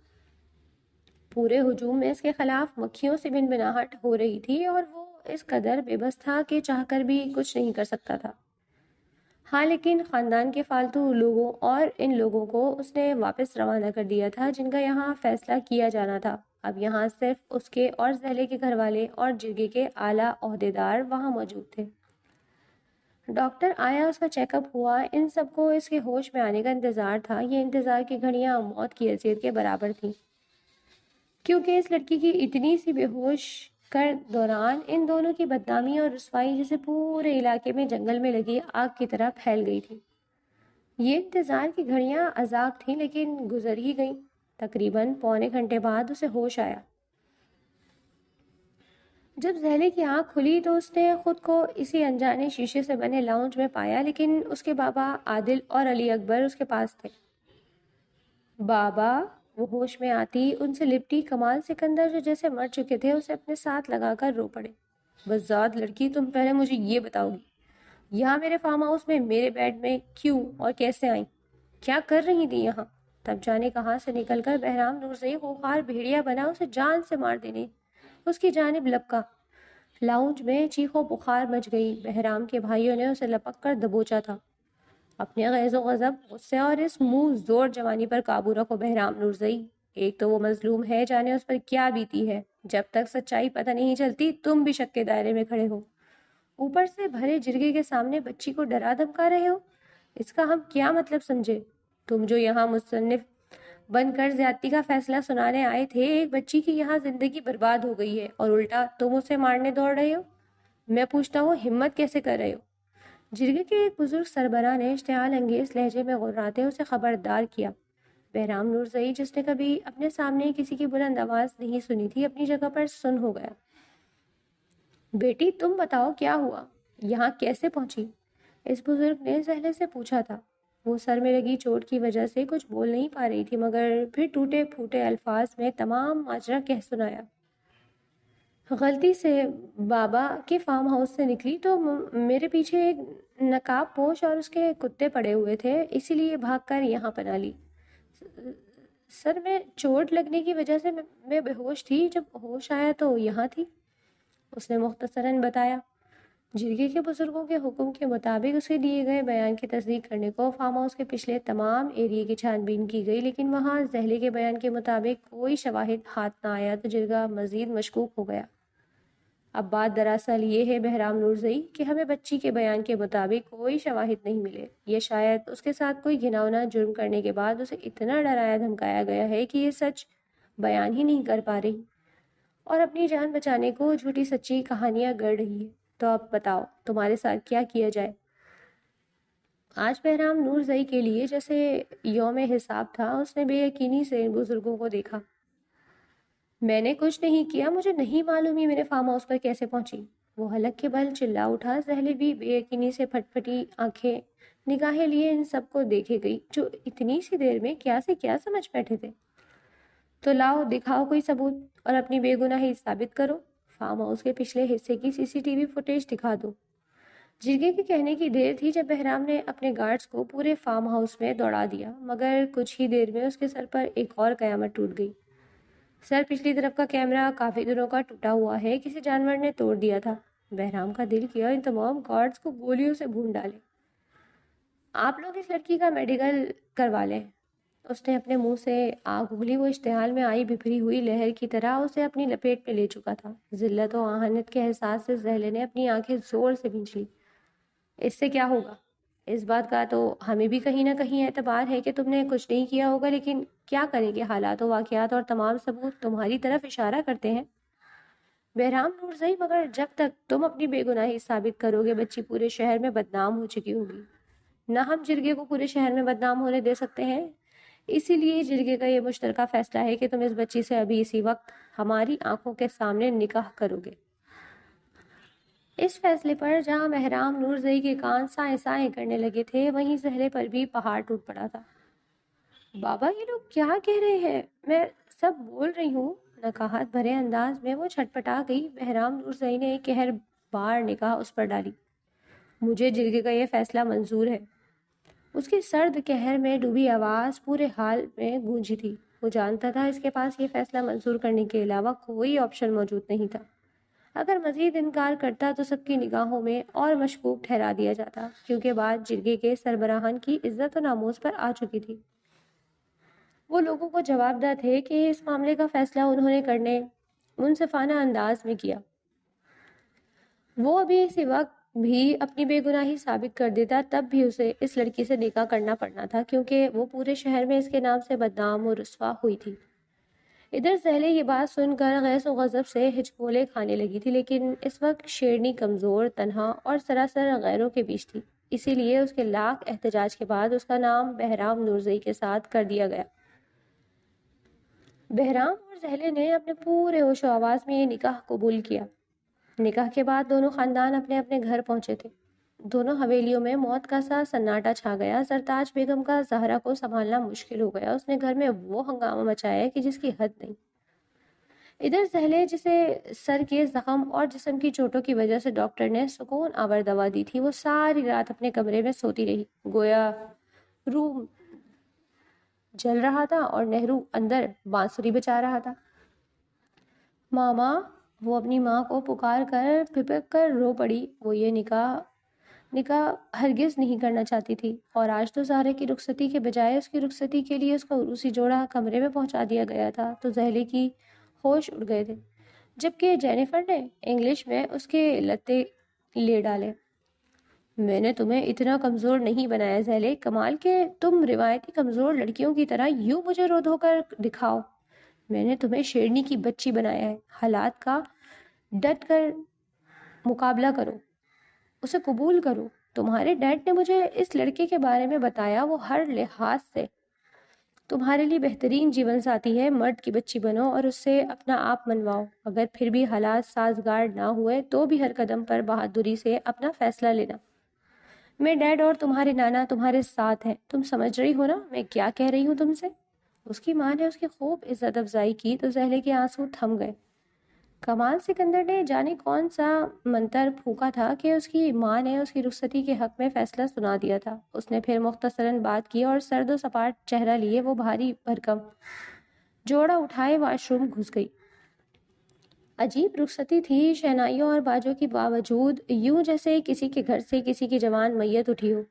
پورے ہجوم میں اس کے خلاف مکھیوں سے بنبناہٹ ہو رہی تھی اور وہ اس قدر بے بس تھا کہ چاہ کر بھی کچھ نہیں کر سکتا تھا۔ ہاں، لیکن خاندان کے فالتو لوگوں اور ان لوگوں کو اس نے واپس روانہ کر دیا تھا جن کا یہاں فیصلہ کیا جانا تھا۔ اب یہاں صرف اس کے اور زہلے کے گھر والے اور جرگے کے اعلیٰ عہدیدار وہاں موجود تھے۔ ڈاکٹر آیا، اس کا چیک اپ ہوا، ان سب کو اس کے ہوش میں آنے کا انتظار تھا۔ یہ انتظار کی گھڑیاں موت کی اذیت کے برابر تھیں، کیونکہ اس لڑکی کی اتنی سی بے ہوش کر دوران ان دونوں کی بدنامی اور رسوائی جسے پورے علاقے میں جنگل میں لگی آگ کی طرح پھیل گئی تھی۔ یہ انتظار کی گھڑیاں عذاب تھیں لیکن گزر ہی گئیں۔ تقریباً پونے گھنٹے بعد اسے ہوش آیا۔ جب زہلے کی آنکھ کھلی تو اس نے خود کو اسی انجانے شیشے سے بنے لاؤنج میں پایا، لیکن اس کے بابا عادل اور علی اکبر اس کے پاس تھے۔ بابا، وہ ہوش میں آتی ان سے لپٹی کمال سکندر جو جیسے مر چکے تھے اسے اپنے ساتھ لگا کر رو پڑے۔ بزاد لڑکی، تم پہلے مجھے یہ بتاؤ گی یہاں میرے فارم ہاؤس میں میرے بیڈ میں کیوں اور کیسے آئیں؟ کیا کر رہی تھی یہاں؟ تب جانے کہاں سے نکل کر بہرام نورزئی خوخار بھیڑیا بنا اسے جان سے مار دینے اس کی جانب لپکا۔ لاؤنج میں چیخو بخار مچ گئی۔ بہرام کے بھائیوں نے اسے لپک کر دبوچا تھا۔ اپنے غیظ و غضب، غصے اور اس منہ زور جوانی پر قابو رکھو بہرام نورزئی۔ ایک تو وہ مظلوم ہے، جانے اس پر کیا بیتی ہے۔ جب تک سچائی پتہ نہیں چلتی تم بھی شک کے دائرے میں کھڑے ہو، اوپر سے بھرے جرگے کے سامنے بچی کو ڈرا دھمکا رہے ہو۔ اس کا ہم کیا مطلب سمجھے؟ تم جو یہاں مصنف بن کر زیادتی کا فیصلہ سنانے آئے تھے، ایک بچی کی یہاں زندگی برباد ہو گئی ہے اور الٹا تم اسے مارنے دوڑ رہے ہو۔ میں پوچھتا ہوں ہمت کیسے کر رہے ہو؟ جرگے کے ایک بزرگ سربراہ نے اشتعال انگیز لہجے میں غراتے اسے خبردار کیا۔ بہرام نورزئی، جس نے کبھی اپنے سامنے کسی کی بلند آواز نہیں سنی تھی، اپنی جگہ پر سن ہو گیا۔ بیٹی تم بتاؤ کیا ہوا، یہاں کیسے پہنچی؟ اس بزرگ نے زہلے سے پوچھا تھا۔ وہ سر میں لگی چوٹ کی وجہ سے کچھ بول نہیں پا رہی تھی، مگر پھر ٹوٹے پھوٹے الفاظ میں تمام ماجرا کہہ سنایا۔ غلطی سے بابا کے فارم ہاؤس سے نکلی تو میرے پیچھے ایک نقاب پوش اور اس کے کتے پڑے ہوئے تھے، اسی لیے بھاگ کر یہاں پناہ لی۔ سر میں چوٹ لگنے کی وجہ سے میں بے ہوش تھی، جب ہوش آیا تو یہاں تھی، اس نے مختصراً بتایا۔ جرگے کے بزرگوں کے حکم کے مطابق اسے دیے گئے بیان کی تصدیق کرنے کو فارم ہاؤس کے پچھلے تمام ایریے کی چھان بین کی گئی، لیکن وہاں زہلے کے بیان کے مطابق کوئی شواہد ہاتھ نہ آیا تو جرگہ مزید مشکوک ہو گیا۔ اب بات دراصل یہ ہے بہرام نورزئی کہ ہمیں بچی کے بیان کے مطابق کوئی شواہد نہیں ملے۔ یہ شاید اس کے ساتھ کوئی گھناؤنا جرم کرنے کے بعد اسے اتنا ڈرایا دھمکایا گیا ہے کہ یہ سچ بیان ہی نہیں کر پا رہی اور اپنی جان بچانے کو جھوٹی سچی کہانیاں گڑھ رہی ہے۔ تو اب بتاؤ تمہارے ساتھ کیا کیا جائے؟ آج بہرام نورزئی کے لیے جیسے یوم حساب تھا۔ اس نے بے یقینی سے ان بزرگوں کو دیکھا۔ میں نے کچھ نہیں کیا، مجھے نہیں معلوم ہی میرے فارم ہاؤس پر کیسے پہنچی۔ وہ حلق کے بل چلا اٹھا۔ زہلے بھی بے یقینی سے پھٹ پھٹی آنکھیں نگاہیں لیے ان سب کو دیکھے گئی جو اتنی سی دیر میں کیا سے کیا سمجھ بیٹھے تھے۔ تو لاؤ دکھاؤ کوئی ثبوت اور اپنی بے گناہی ثابت کرو۔ فارم ہاؤس کے پچھلے حصے کی سی سی ٹی وی فوٹیج دکھا دو۔ جرگے کے کہنے کی دیر تھی جب بہرام نے اپنے گارڈز کو پورے فارم ہاؤس میں دوڑا دیا، مگر کچھ ہی دیر میں اس کے سر پر ایک اور قیامت ٹوٹ گئی۔ سر پچھلی طرف کا کیمرہ کافی دنوں کا ٹوٹا ہوا ہے، کسی جانور نے توڑ دیا تھا۔ بہرام کا دل کیا ان تمام گارڈز کو گولیوں سے بھون ڈالے۔ آپ لوگ اس لڑکی کا میڈیکل کروا لیں۔ اس نے اپنے منہ سے آگ اگلی۔ وہ اشتعال میں آئی بکھری ہوئی لہر کی طرح اسے اپنی لپیٹ میں لے چکا تھا۔ ذلت و آہنت کے احساس سے زہلے نے اپنی آنکھیں زور سے بھینچ لی۔ اس سے کیا ہوگا؟ اس بات کا تو ہمیں بھی کہیں نہ کہیں اعتبار ہے کہ تم نے کچھ نہیں کیا ہوگا، لیکن کیا کریں کہ حالات و واقعات اور تمام ثبوت تمہاری طرف اشارہ کرتے ہیں۔ بہرام نورزئی، مگر جب تک تم اپنی بے گناہی ثابت کرو گے بچی پورے شہر میں بدنام ہو چکی ہوگی۔ نہ ہم جرگے کو پورے شہر میں بدنام ہونے دے سکتے ہیں، اسی لیے جرگے کا یہ مشترکہ فیصلہ ہے کہ تم اس بچی سے ابھی اسی وقت ہماری آنکھوں کے سامنے نکاح کرو گے۔ اس فیصلے پر جہاں بہرام نورزئی کے کان سائیں سائیں کرنے لگے تھے، وہیں زہرے پر بھی پہاڑ ٹوٹ پڑا تھا۔ بابا یہ لوگ کیا کہہ رہے ہیں؟ میں سب بول رہی ہوں۔ نقاہت بھرے انداز میں وہ چھٹپٹا گئی۔ بہرام نورزئی نے ایک قہر بار نگاہ اس پر ڈالی۔ مجھے جرگے کا یہ فیصلہ منظور ہے۔ اس کی سرد قہر میں ڈوبی آواز پورے حال میں گونجی تھی۔ وہ جانتا تھا اس کے پاس یہ فیصلہ منظور کرنے کے علاوہ کوئی آپشن موجود نہیں تھا۔ اگر مزید انکار کرتا تو سب کی نگاہوں میں اور مشکوک ٹھہرا دیا جاتا، کیونکہ بات جرگے کے سربراہان کی عزت و ناموس پر آ چکی تھی۔ وہ لوگوں کو جواب دہ تھے کہ اس معاملے کا فیصلہ انہوں نے کرنے منصفانہ انداز میں کیا۔ وہ ابھی اسی وقت بھی اپنی بے گناہی ثابت کر دیتا، تب بھی اسے اس لڑکی سے نکاح کرنا پڑنا تھا، کیونکہ وہ پورے شہر میں اس کے نام سے بدنام و رسوا ہوئی تھی۔ ادھر زہلے یہ بات سن کر غیظ و غضب سے ہچکولے کھانے لگی تھی، لیکن اس وقت شیرنی کمزور، تنہا اور سراسر غیروں کے بیچ تھی۔ اسی لیے اس کے لاکھ احتجاج کے بعد اس کا نام بہرام نورزئی کے ساتھ کر دیا گیا۔ بہرام اور زہلے نے اپنے پورے ہوش و آواز میں یہ نکاح قبول کیا۔ نکاح کے بعد دونوں خاندان اپنے اپنے گھر پہنچے تھے۔ دونوں حویلیوں میں موت کا سا سناٹا چھا گیا۔ زرتاج بیگم کا زہرا کو سنبھالنا مشکل ہو گیا۔ اس نے گھر میں وہ ہنگامہ مچایا کہ جس کی حد نہیں۔ ادھر زہلے، جسے سر کے زخم اور جسم کی چوٹوں کی وجہ سے ڈاکٹر نے سکون آور دوا دی تھی، وہ ساری رات اپنے کمرے میں سوتی رہی، گویا روم جل رہا تھا اور نہرو اندر بانسری بجا رہا تھا۔ ماما، وہ اپنی ماں کو پکار کر پھپک کر رو پڑی۔ وہ یہ نکاح ہرگز نہیں کرنا چاہتی تھی، اور آج تو زہرے کی رخصتی کے بجائے اس کی رخصتی کے لیے اس کا عروسی جوڑا کمرے میں پہنچا دیا گیا تھا، تو زہلے کی ہوش اڑ گئے تھے، جبکہ جینیفر نے انگلش میں اس کے لتے لے ڈالے۔ میں نے تمہیں اتنا کمزور نہیں بنایا زہلے، کمال کہ تم روایتی کمزور لڑکیوں کی طرح یوں مجھے رو دھو کر دکھاؤ۔ میں نے تمہیں شیرنی کی بچی بنایا ہے۔ حالات کا ڈٹ کر مقابلہ کرو، اسے قبول کرو۔ تمہارے ڈیڈ نے مجھے اس لڑکے کے بارے میں بتایا، وہ ہر لحاظ سے تمہارے لیے بہترین جیون ساتھی ہے۔ مرد کی بچی بنو اور اس سے اپنا آپ منواؤ۔ اگر پھر بھی حالات سازگار نہ ہوئے تو بھی ہر قدم پر بہادری سے اپنا فیصلہ لینا۔ میں ڈیڈ اور تمہارے نانا تمہارے ساتھ ہیں۔ تم سمجھ رہی ہو نا میں کیا کہہ رہی ہوں تم سے؟ اس کی ماں نے اس کی خوب عزت افزائی کی تو زہلے کے آنسو تھم گئے۔ کمال سکندر نے جانے کون سا منتر پھونکا تھا کہ اس کی ماں نے اس کی رخصتی کے حق میں فیصلہ سنا دیا تھا۔ اس نے پھر مختصراً بات کی اور سرد و سپاٹ چہرہ لیے وہ بھاری بھرکم جوڑا اٹھائے واش روم گھس گئی۔ عجیب رخصتی تھی، شہنائیوں اور باجوں کی باوجود یوں جیسے کسی کے گھر سے کسی کی جوان میت اٹھی ہو۔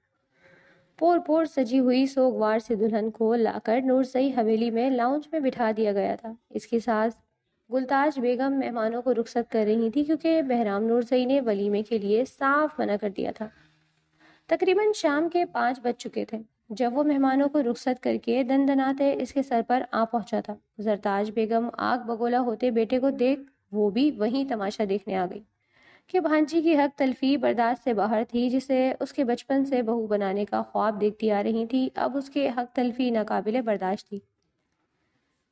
پور پور سجی ہوئی سوگوار سے دلہن کو لا کر نورزئی حویلی میں لاؤنج میں بٹھا دیا گیا تھا۔ اس کی ساس گلتاج بیگم مہمانوں کو رخصت کر رہی تھی کیونکہ بہرام نورزئی نے ولیمے کے لیے صاف منع کر دیا تھا۔ تقریباً شام کے 5 بج چکے تھے جب وہ مہمانوں کو رخصت کر کے دندناتے اس کے سر پر آ پہنچا تھا۔ زرتاج بیگم آگ بگولا ہوتے بیٹے کو دیکھ وہ بھی وہیں تماشا دیکھنے آ گئی کہ بھانجی کی حق تلفی برداشت سے باہر تھی، جسے اس کے بچپن سے بہو بنانے کا خواب دیکھتی آ رہی تھی، اب اس کے حق تلفی ناقابل برداشت تھی۔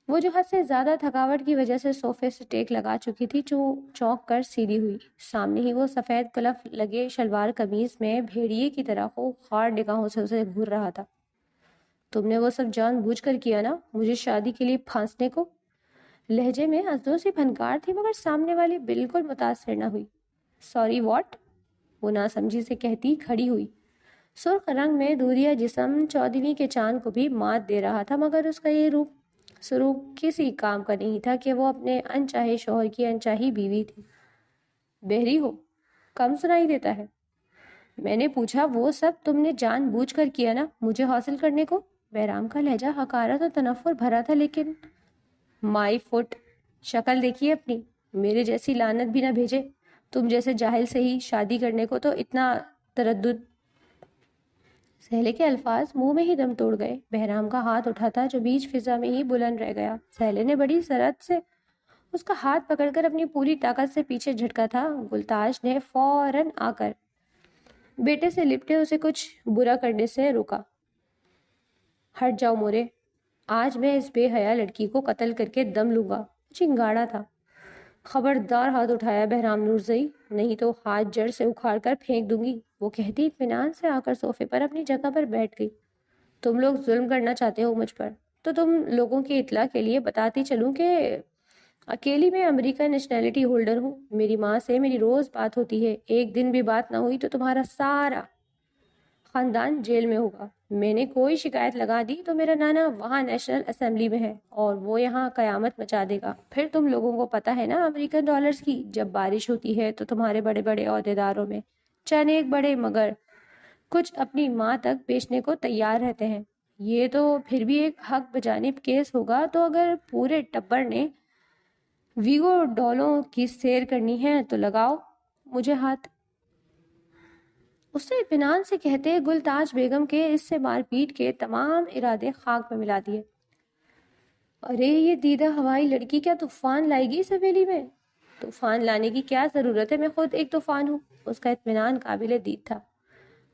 وہ جو حد سے زیادہ تھکاوٹ کی وجہ سے صوفے سے ٹیک لگا چکی تھی، چونک کر سیدھی ہوئی۔ سامنے ہی وہ سفید کلف لگے شلوار قمیض میں بھیڑیے کی طرح خوب خار نگاہوں سے اسے گھور رہا تھا۔ تم نے وہ سب جان بوجھ کر کیا نا، مجھے شادی کے لیے پھانسنے کو؟ لہجے میں ازدوں سی پھنکار تھی، مگر سامنے والی بالکل متاثر نہ ہوئی۔ Sorry what? وہ ناسمجھی سے کہتی کھڑی ہوئی۔ سرخ رنگ میں دودھیا جسم چودھویں کے چاند کو بھی مات دے رہا تھا، مگر اس کا یہ روپ سروپ کسی کام کا نہیں تھا کہ وہ اپنے انچاہے شوہر کی انچاہی بیوی تھی۔ بہری ہو؟ کم سنائی دیتا ہے؟ میں نے پوچھا وہ سب تم نے جان بوجھ کر کیا نا، مجھے حاصل کرنے کو؟ بہرام کا لہجہ حقارت اور تنفر بھرا تھا، لیکن مائی فٹ، شکل دیکھیے اپنی، میرے جیسی لعنت بھی نہ بھیجے، تم جیسے جاہل سے ہی شادی کرنے کو تو اتنا تردد۔ زہلے کے الفاظ منہ میں ہی دم توڑ گئے۔ بہرام کا ہاتھ اٹھا تھا جو بیچ فضا میں ہی بلند رہ گیا۔ زہلے نے بڑی سرعت سے اس کا ہاتھ پکڑ کر اپنی پوری طاقت سے پیچھے جھٹکا تھا۔ گلتاج نے فوراً آ کر بیٹے سے لپٹے اسے کچھ برا کرنے سے روکا۔ ہٹ جاؤ مورے، آج میں اس بے حیا لڑکی کو قتل کر کے دم لوں گا۔ چنگاڑا تھا۔ خبردار ہاتھ اٹھایا بہرام نورزئی، نہیں تو ہاتھ جڑ سے اکھاڑ کر پھینک دوں گی۔ وہ کہتی اطمینان سے آ کر صوفے پر اپنی جگہ پر بیٹھ گئی۔ تم لوگ ظلم کرنا چاہتے ہو مجھ پر، تو تم لوگوں کی اطلاع کے لیے بتاتی چلوں کہ اکیلی میں امریکن نیشنلٹی ہولڈر ہوں۔ میری ماں سے میری روز بات ہوتی ہے، ایک دن بھی بات نہ ہوئی تو تمہارا سارا خاندان جیل میں ہوگا۔ میں نے کوئی شکایت لگا دی تو میرا نانا وہاں نیشنل اسمبلی میں ہے اور وہ یہاں قیامت مچا دے گا۔ پھر تم لوگوں کو پتہ ہے نا امریکن ڈالرز کی جب بارش ہوتی ہے تو تمہارے بڑے بڑے عہدیداروں میں چند ایک بڑے مگر کچھ اپنی ماں تک بیچنے کو تیار رہتے ہیں۔ یہ تو پھر بھی ایک حق بجانب کیس ہوگا، تو اگر پورے ٹبر نے ویگو ڈالوں کی سیر کرنی ہے تو لگاؤ مجھے ہاتھ۔ اس نے اطمینان سے کہتے گلتاج بیگم کے اس سے مار پیٹ کے تمام ارادے خاک میں ملا دیے۔ ارے یہ دیدہ ہوائی لڑکی کیا طوفان لائے گی اس حویلی میں؟ طوفان لانے کی کیا ضرورت ہے، میں خود ایک طوفان ہوں۔ اس کا اطمینان قابل دید تھا۔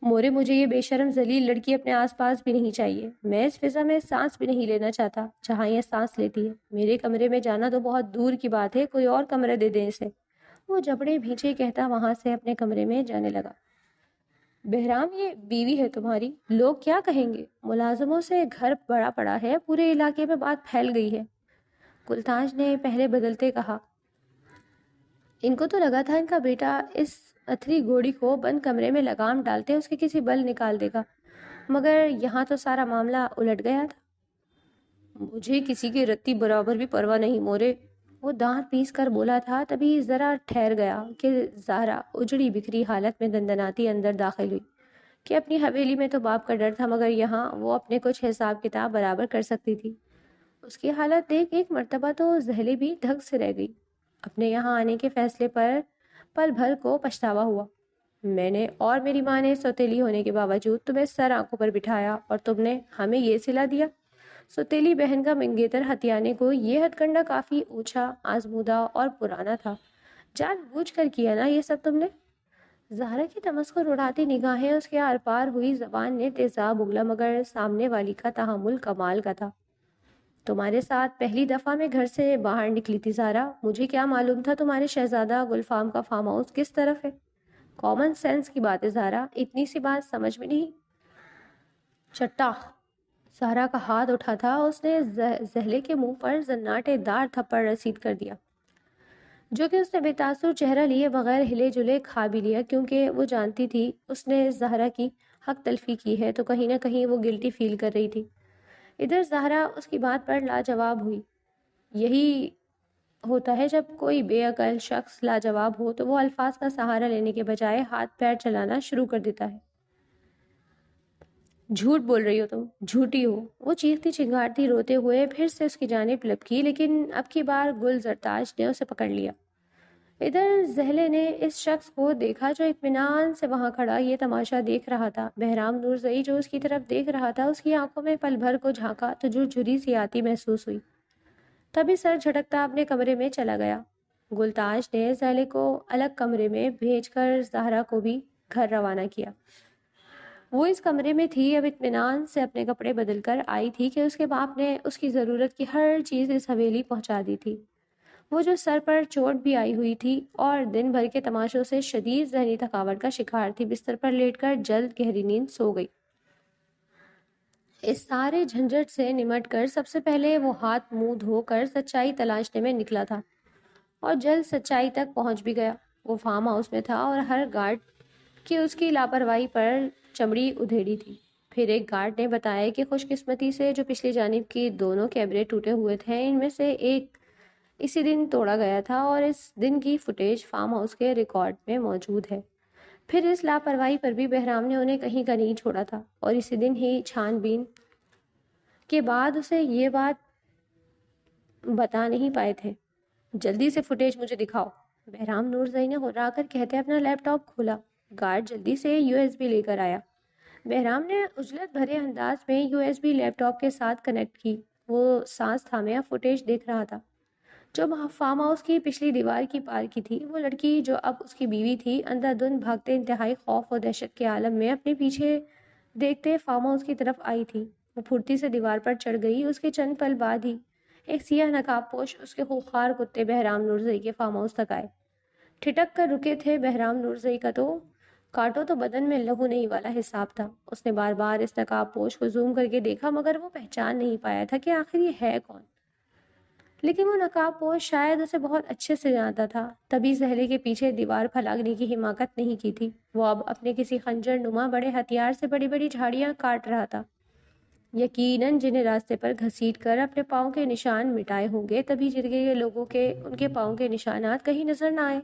مورے مجھے یہ بے شرم ذلیل لڑکی اپنے آس پاس بھی نہیں چاہیے. میں اس فضا میں سانس بھی نہیں لینا چاہتا جہاں یہ سانس لیتی ہے. میرے کمرے میں جانا تو بہت دور کی بات ہے, کوئی اور کمرہ دے دیں اسے. وہ جبڑے بھیجے کہتا وہاں سے اپنے کمرے میں جانے لگا. بہرام, یہ بیوی ہے تمہاری, لوگ کیا کہیں گے؟ ملازموں سے گھر بڑا پڑا ہے, پورے علاقے میں بات پھیل گئی ہے. گلتاج نے پہلے بدلتے کہا. ان کو تو لگا تھا ان کا بیٹا اس اتھری گوڑی کو بند کمرے میں لگام ڈالتے اس کے کسی بل نکال دے گا, مگر یہاں تو سارا معاملہ الٹ گیا تھا. مجھے کسی کی رتی برابر بھی پرواہ نہیں مورے, وہ دانت پیس کر بولا تھا. تبھی ذرا ٹھہر گیا کہ زہرا اجڑی بکھری حالت میں دندناتی اندر داخل ہوئی کہ اپنی حویلی میں تو باپ کا ڈر تھا, مگر یہاں وہ اپنے کچھ حساب کتاب برابر کر سکتی تھی. اس کی حالت دیکھ ایک مرتبہ تو زہلے بھی دھک سے رہ گئی. اپنے یہاں آنے کے فیصلے پر پل بھر کو پچھتاوا ہوا. میں نے اور میری ماں نے سوتیلی ہونے کے باوجود تمہیں سر آنکھوں پر بٹھایا اور تم نے ہمیں یہ صلہ دیا. سوتیلی بہن کا منگیتر ہتھیانے کو یہ ہتھ کنڈا کافی اونچا, آزمودہ اور پرانا تھا. جان بوجھ کر کیا نا یہ سب تم نے؟ زہرا کی تمسخر اڑاتی نگاہیں اس کے آر پار ہوئی. زبان نے تیزاب اگلا, مگر سامنے والی کا تحمل کمال کا تھا. تمہارے ساتھ پہلی دفعہ میں گھر سے باہر نکلی تھی زہرا, مجھے کیا معلوم تھا تمہارے شہزادہ گلفام کا فارم ہاؤس کس طرف ہے؟ کامن سینس کی بات ہے زہرا, اتنی سی بات سمجھ میں نہیں؟ چٹا. زہرا کا ہاتھ اٹھا تھا, اس نے زہلے کے منہ پر زناٹے دار تھپڑ رسید کر دیا, جو کہ اس نے بے تاثر چہرہ لیے بغیر ہلے جلے کھا بھی لیا, کیونکہ وہ جانتی تھی اس نے زہرا کی حق تلفی کی ہے تو کہیں نہ کہیں وہ گلٹی فیل کر رہی تھی. ادھر زہرا اس کی بات پر لاجواب ہوئی. یہی ہوتا ہے جب کوئی بے عقل شخص لاجواب ہو تو وہ الفاظ کا سہارا لینے کے بجائے ہاتھ پیر چلانا شروع کر دیتا ہے. جھوٹ بول رہی ہو تم, جھوٹی ہو. وہ چیختی چنگھاڑتی روتے ہوئے پھر سے اس کی جانب لپکی, لیکن اب کی بار گل زرتاج نے اسے پکڑ لیا. ادھر زہلے نے اس شخص کو دیکھا جو اطمینان سے وہاں کھڑا یہ تماشا دیکھ رہا تھا. بہرام نورزئی جو اس کی طرف دیکھ رہا تھا, اس کی آنکھوں میں پل بھر کو جھانکا تو جھرجھری سی آتی محسوس ہوئی. تبھی سر جھٹکتا اپنے کمرے میں چلا گیا. گلتاج نے زہلے کو الگ کمرے میں بھیج کر زہرا کو بھی گھر روانہ کیا. وہ اس کمرے میں تھی, اب اطمینان سے اپنے کپڑے بدل کر آئی تھی کہ اس کے باپ نے اس کی ضرورت کی ہر چیز اس حویلی پہنچا دی تھی. وہ جو سر پر چوٹ بھی آئی ہوئی تھی اور دن بھر کے تماشوں سے شدید ذہنی تھکاوٹ کا شکار تھی, بستر پر لیٹ کر جلد گہری نیند سو گئی. اس سارے جھنجھٹ سے نمٹ کر سب سے پہلے وہ ہاتھ منہ دھو کر سچائی تلاشنے میں نکلا تھا, اور جلد سچائی تک پہنچ بھی گیا. وہ فارم ہاؤس میں تھا اور ہر گارڈ کی اس کی لاپرواہی پر چمڑی ادھیڑی تھی. پھر ایک گارڈ نے بتایا کہ خوش قسمتی سے جو پچھلی جانب کی دونوں کیمرے ٹوٹے ہوئے تھے, ان میں سے ایک اسی دن توڑا گیا تھا اور اس دن کی فوٹیج فارم ہاؤس کے ریکارڈ میں موجود ہے. پھر اس لاپرواہی پر بھی بہرام نے انہیں کہیں کا نہیں چھوڑا تھا, اور اسی دن ہی چھان بین کے بعد اسے یہ بات بتا نہیں پائے تھے. جلدی سے فوٹیج مجھے دکھاؤ, بہرام نورزئی نے ہرا کر کہتے اپنا لیپ ٹاپ کھولا. گارڈ جلدی سے یو ایس بی لے کر آیا. بہرام نے عجلت بھرے انداز میں یو ایس بی لیپ ٹاپ کے ساتھ کنیکٹ کی. وہ سانس تھامے فوٹیج دیکھ رہا تھا جو فارم ہاؤس کی پچھلی دیوار کی پار کی تھی. وہ لڑکی جو اب اس کی بیوی تھی, اندھا دھند بھاگتے انتہائی خوف اور دہشت کے عالم میں اپنے پیچھے دیکھتے فارم ہاؤس کی طرف آئی تھی. وہ پھرتی سے دیوار پر چڑھ گئی. اس کے چند پل بعد ہی ایک سیاہ نقاب پوش اس کے خوخار کتے بہرام نورزئی کے فارم ہاؤس تک آئے. ٹھٹک کر رکے تھے. بہرام نورزئی کا تو کاٹو تو بدن میں لہو نہیں والا حساب تھا. اس نے بار بار اس نقاب پوش کو زوم کر کے دیکھا, مگر وہ پہچان نہیں پایا تھا کہ آخر یہ ہے کون. لیکن وہ نقاب پوش شاید اسے بہت اچھے سے جانتا تھا, تبھی زہلے کے پیچھے دیوار پھیلانے کی حماقت نہیں کی تھی. وہ اب اپنے کسی خنجر نما بڑے ہتھیار سے بڑی بڑی جھاڑیاں کاٹ رہا تھا, یقیناً جنہیں راستے پر گھسیٹ کر اپنے پاؤں کے نشان مٹائے ہوں گے, تبھی جرگے کے لوگوں کے ان کے پاؤں کے نشانات کہیں نظر نہ آئے.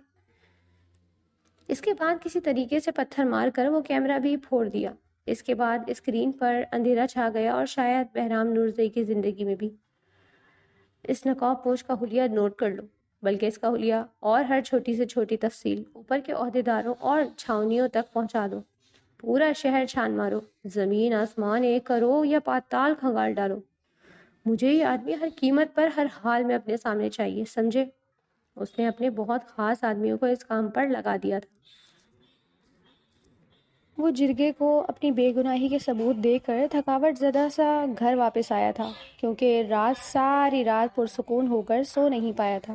اس کے بعد کسی طریقے سے پتھر مار کر وہ کیمرہ بھی پھوڑ دیا. اس کے بعد اسکرین پر اندھیرا چھا گیا, اور شاید بہرام نورزئی کی زندگی میں بھی. اس نقاب پوش کا حلیہ نوٹ کر لو, بلکہ اس کا حلیہ اور ہر چھوٹی سے چھوٹی تفصیل اوپر کے عہدیداروں اور چھاونیوں تک پہنچا دو. پورا شہر چھان مارو, زمین آسمان ایک کرو یا پاتال کھنگال ڈالو. مجھے یہ آدمی ہر قیمت پر ہر حال میں اپنے سامنے چاہیے, سمجھے؟ اس نے اپنے بہت خاص آدمیوں کو اس کام پر لگا دیا تھا. وہ جرگے کو اپنی بے گناہی کے ثبوت دے کر تھکاوٹ زدہ سا گھر واپس آیا تھا، کیونکھ ساری رات پرسکون ہو کر سو نہیں پایا تھا۔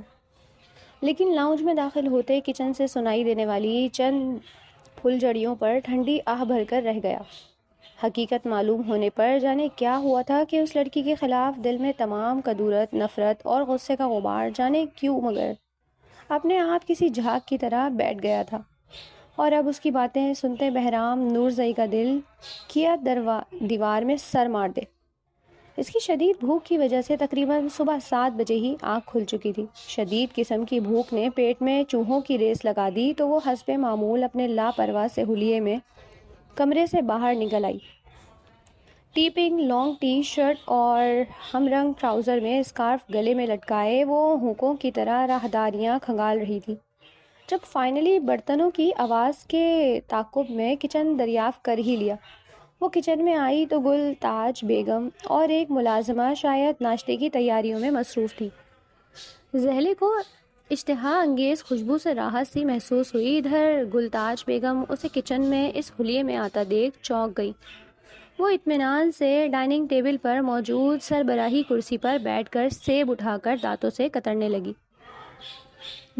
لیکن لاؤنج میں داخل ہوتے کچن سے سنائی دینے والی چند پھلجھڑیوں پر ٹھنڈی آہ بھر کر رہ گیا۔ حقیقت معلوم ہونے پر جانے کیا ہوا تھا کہ اس لڑکی کے خلاف دل میں تمام کدورت، نفرت اور غصے کا غبار جانے کیوں مگر اپنے آپ کسی جھاگ کی طرح بیٹھ گیا تھا، اور اب اس کی باتیں سنتے بہرام نورزئی کا دل کیا دیوار میں سر مار دے۔ اس کی شدید بھوک کی وجہ سے تقریباً صبح 7 بجے ہی آنکھ کھل چکی تھی۔ شدید قسم کی بھوک نے پیٹ میں چوہوں کی ریس لگا دی تو وہ حسب معمول اپنے لاپرواہ سے حلیے میں کمرے سے باہر نکل آئی۔ ٹی پنک لانگ ٹی شرٹ اور ہم رنگ ٹراؤزر میں اسکارف گلے میں لٹکائے وہ ہونکوں کی طرح راہداریاں کھنگال رہی تھی۔ جب فائنلی برتنوں کی آواز کے تعاقب میں کچن دریافت کر ہی لیا، وہ کچن میں آئی تو گل تاج بیگم اور ایک ملازمہ شاید ناشتے کی تیاریوں میں مصروف تھی۔ زہلے کو اشتہا انگیز خوشبو سے راحت سی محسوس ہوئی۔ ادھر گلتاج بیگم اسے کچن میں اس حلیے میں آتا دیکھ چونک گئی۔ وہ اطمینان سے ڈائننگ ٹیبل پر موجود سربراہی کرسی پر بیٹھ کر سیب اٹھا کر دانتوں سے کترنے لگی۔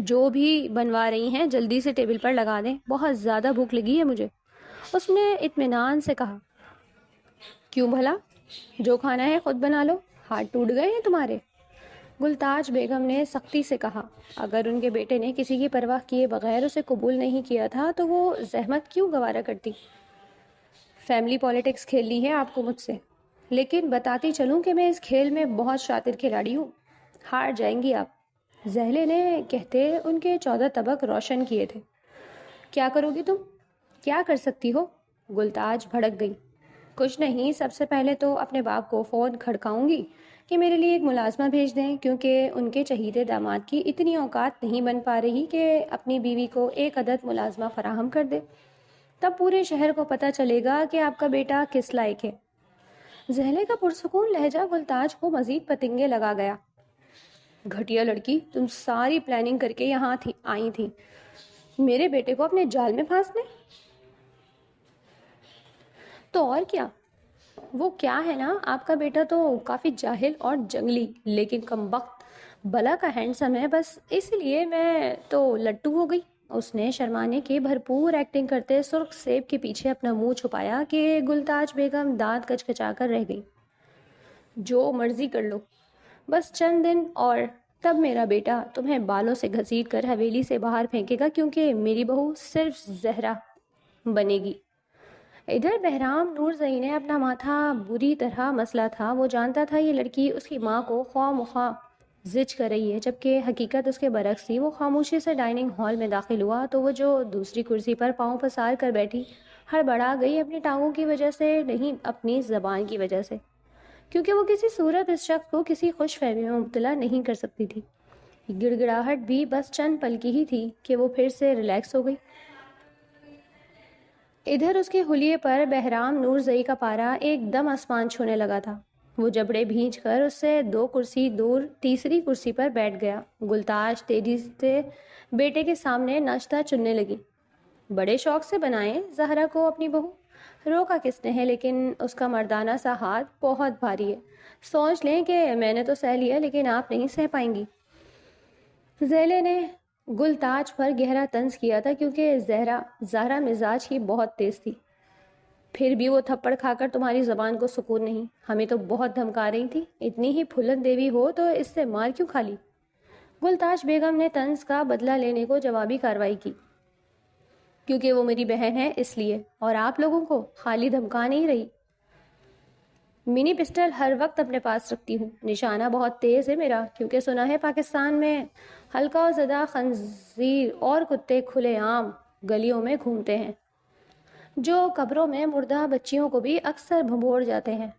جو بھی بنوا رہی ہیں جلدی سے ٹیبل پر لگا دیں، بہت زیادہ بھوک لگی ہے مجھے، اس نے اطمینان سے کہا۔ کیوں بھلا؟ جو کھانا ہے خود بنا لو، ہاتھ ٹوٹ گئے ہیں تمہارے؟ گلتاج بیگم نے سختی سے کہا۔ اگر ان کے بیٹے نے کسی کی پرواہ کیے بغیر اسے قبول نہیں کیا تھا تو وہ زحمت کیوں گوارا کرتی؟ فیملی پالیٹکس کھیلنی ہے آپ کو مجھ سے، لیکن بتاتی چلوں کہ میں اس کھیل میں بہت شاطر کھلاڑی ہوں، ہار جائیں گی آپ، زہلے نے کہتے ان کے 14 طبق روشن کیے تھے۔ کیا کرو گی تم؟ کیا کر سکتی ہو؟ گلتاج بھڑک گئی۔ کچھ نہیں، سب سے پہلے تو اپنے باپ کو فون کھڑکاؤں گی کہ میرے لیے ایک ملازمہ بھیج دیں، کیونکہ ان کے چہیتے داماد کی اتنی اوقات نہیں بن پا رہی کہ اپنی بیوی کو ایک عدد ملازمہ فراہم کر دے۔ تب پورے شہر کو پتہ چلے گا کہ آپ کا بیٹا کس لائق ہے۔ زہلے کا پرسکون لہجہ گلتاج کو مزید پتنگے لگا گیا۔ گھٹیا لڑکی، تم ساری پلاننگ کر کے یہاں آئی تھی میرے بیٹے کو اپنے جال میں پھانسنے؟ تو اور کیا، وہ کیا ہے نا، آپ کا بیٹا تو کافی جاہل اور جنگلی لیکن کمبخت بلا کا ہینڈسم ہے، بس اسی لیے میں تو لٹو ہو گئی۔ اس نے شرمانے کی بھرپور ایکٹنگ کرتے سرخ سیب کے پیچھے اپنا منہ چھپایا کہ گلتاج بیگم دانت کچکچا کر رہ گئی۔ جو مرضی کر لو، بس چند دن اور تب میرا بیٹا تمہیں بالوں سے گھسیٹ کر حویلی سے باہر پھینکے گا، کیونکہ میری بہو صرف زہرا بنے گی۔ ادھر بہرام نورزئی نے اپنا ماتھا بری طرح مسلا تھا۔ وہ جانتا تھا یہ لڑکی اس کی ماں کو خواہ مخواہ زج کر رہی ہے، جبکہ حقیقت اس کے برعکس تھی۔ وہ خاموشی سے ڈائننگ ہال میں داخل ہوا تو وہ جو دوسری کرسی پر پاؤں پسار کر بیٹھی ہڑبڑا گئی، اپنی ٹانگوں کی وجہ سے نہیں، اپنی زبان کی وجہ سے، کیونکہ وہ کسی صورت اس شخص کو کسی خوش فہمی میں مبتلا نہیں کر سکتی تھی۔ گڑ گڑاہٹ بھی بس چند پل کی ہی تھی کہ وہ پھر سے ریلیکس ہو گئی۔ ادھر اس کے حلیے پر بہرام نورزئی کا پارا ایک دم آسمان چھونے لگا تھا۔ وہ جبڑے بھینچ کر اس سے 2 کرسی دور تیسری کرسی پر بیٹھ گیا۔ گلتاج تیزی سے بیٹے کے سامنے ناشتہ چننے لگی۔ بڑے شوق سے بنائیں زہرا کو اپنی بہو، روکا کس نے ہے، لیکن اس کا مردانہ سا ہاتھ بہت بھاری ہے، سوچ لیں کہ میں نے تو سہ لیا لیکن آپ نہیں سہ پائیں گی۔ زہلے نے گلتاج پر گہرا طنز کیا تھا، کیونکہ زہرا مزاج کی بہت تیز تھی۔ پھر بھی وہ تھپڑ کھا کر تمہاری زبان کو سکون نہیں، ہمیں تو بہت دھمکا رہی تھی، اتنی ہی پھلن دیوی ہو تو اس سے مار کیوں کھا لی؟ گلتاج بیگم نے طنز کا بدلہ لینے کو جوابی کارروائی کی۔ کیونکہ وہ میری بہن ہے اس لیے، اور آپ لوگوں کو خالی دھمکا نہیں رہی۔ منی پسٹل ہر وقت اپنے پاس رکھتی ہوں، نشانہ بہت تیز ہے میرا، کیونکہ سنا ہے پاکستان میں ہلکا و زدہ خنزیر اور کتے کھلے عام گلیوں میں گھومتے ہیں، جو قبروں میں مردہ بچیوں کو بھی اکثر بھنبوڑ جاتے ہیں۔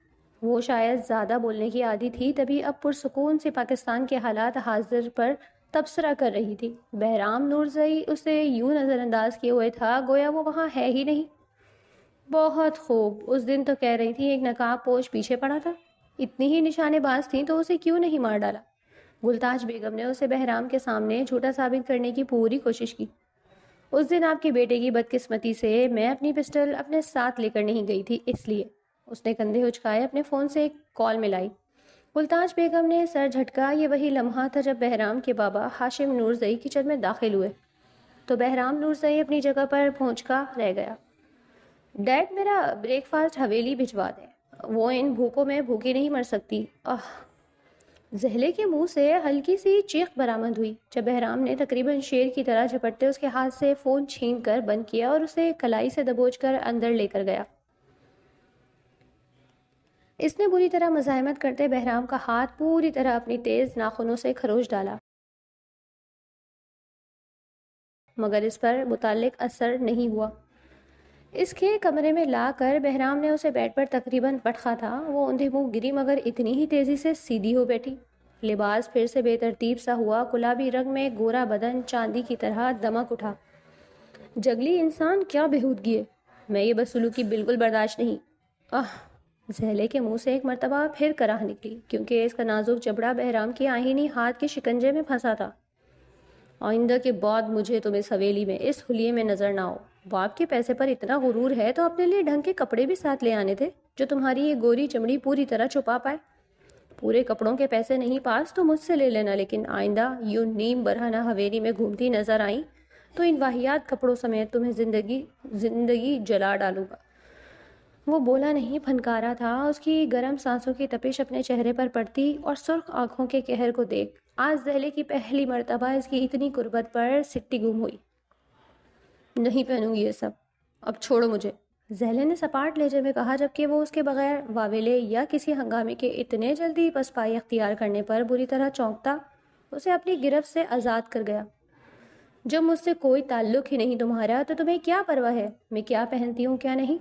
وہ شاید زیادہ بولنے کی عادی تھی، تبھی اب پرسکون سے پاکستان کے حالات حاضر پر تبصرہ کر رہی تھی۔ بہرام نورزئی اسے یوں نظر انداز کیے ہوئے تھا گویا وہ وہاں ہے ہی نہیں۔ بہت خوب، اس دن تو کہہ رہی تھی ایک نقاب پوش پیچھے پڑا تھا، اتنی ہی نشانے باز تھیں تو اسے کیوں نہیں مار ڈالا؟ گلتاج بیگم نے اسے بہرام کے سامنے جھوٹا ثابت کرنے کی پوری کوشش کی۔ اس دن آپ کے بیٹے کی بدقسمتی سے میں اپنی پسٹل اپنے ساتھ لے کر نہیں گئی تھی، اس لیے۔ اس نے کندھے اچکائے اپنے فون سے ایک کال ملائی۔ ملتاج بیگم نے سر جھٹکا۔ یہ وہی لمحہ تھا جب بہرام کے بابا ہاشم نورزئی کچن میں داخل ہوئے تو بہرام نورزئی اپنی جگہ پر پہنچ کا رہ گیا۔ ڈیڈ، میرا بریک فاسٹ حویلی بھجوا دیں، وہ ان بھوکوں میں بھوکی نہیں مر سکتی۔ زہلے کے منہ سے ہلکی سی چیخ برآمد ہوئی جب بہرام نے تقریباً شیر کی طرح جھپٹتے اس کے ہاتھ سے فون چھین کر بند کیا اور اسے کلائی سے دبوچ کر اندر لے کر گیا۔ اس نے بری طرح مزاحمت کرتے بہرام کا ہاتھ پوری طرح اپنی تیز ناخنوں سے خروش ڈالا، مگر اس پر متعلق اثر نہیں ہوا۔ اس کے کمرے میں لا کر بہرام نے اسے بیڈ پر تقریباً پٹخا تھا۔ وہ اندھے منہ گری مگر اتنی ہی تیزی سے سیدھی ہو بیٹھی۔ لباس پھر سے بے ترتیب سا ہوا۔ گلابی رنگ میں گورا بدن چاندی کی طرح دمک اٹھا۔ جگلی انسان، کیا بےہودگی ہے! میں یہ بدسلوکی بالکل برداشت نہیں۔ زہلے کے منہ سے ایک مرتبہ پھر کراہ نکلی کیونکہ اس کا نازک جبڑا بہرام کی آہینی ہاتھ کے شکنجے میں پھنسا تھا۔ آئندہ کے بعد مجھے تم اس حویلی میں اس حلیے میں نظر نہ آؤ۔ باپ کے پیسے پر اتنا غرور ہے تو اپنے لیے ڈھنگ کے کپڑے بھی ساتھ لے آنے تھے جو تمہاری یہ گوری چمڑی پوری طرح چھپا پائے۔ پورے کپڑوں کے پیسے نہیں پاس تو مجھ سے لے لینا، لیکن آئندہ یوں نیم برہنہ حویلی میں گھومتی نظر آئیں تو ان واہیات کپڑوں سمیت تمہیں زندگی جلا ڈالوں گا۔ وہ بولا نہیں، پھنکارا تھا۔ اس کی گرم سانسوں کی تپش اپنے چہرے پر پڑتی اور سرخ آنکھوں کے قہر کو دیکھ آج زہلے کی پہلی مرتبہ اس کی اتنی قربت پر سٹی گم ہوئی۔ نہیں پہنوں گی یہ سب، اب چھوڑو مجھے، زہلے نے سپاٹ لہجے میں کہا، جبکہ وہ اس کے بغیر واویلے یا کسی ہنگامے کے اتنے جلدی پسپائی اختیار کرنے پر بری طرح چونکتا اسے اپنی گرفت سے آزاد کر گیا۔ جب مجھ سے کوئی تعلق ہی نہیں تمہارا تو تمہیں کیا پرواہ ہے میں کیا پہنتی ہوں کیا نہیں؟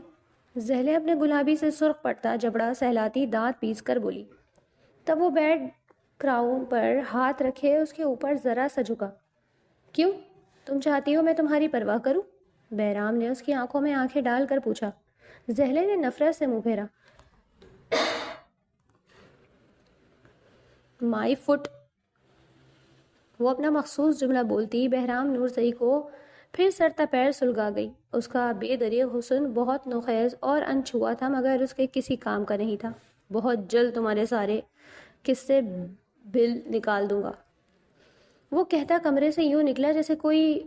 زہلے اپنے گلابی سے سرخ پڑتا جبڑا سہلاتی دانت پیس کر بولی۔ تب وہ بیڈ کراؤن پر ہاتھ رکھے اس کے اوپر ذرا سا جھکا۔ کیوں؟ تم چاہتی ہو میں تمہاری پرواہ کروں؟ بہرام نے اس کی آنکھوں میں آنکھیں ڈال کر پوچھا۔ زہلے نے نفرت سے منہ پھیرا۔ مائی فٹ! وہ اپنا مخصوص جملہ بولتی بہرام نورزئی کو پھر سر پیر سلگا گئی۔ اس کا بے دریغ حسن بہت نوخیز اور انچھوا تھا مگر اس کے کسی کام کا نہیں تھا۔ بہت جلد تمہارے سارے قصے بل نکال دوں گا، وہ کہتا کمرے سے یوں نکلا جیسے کوئی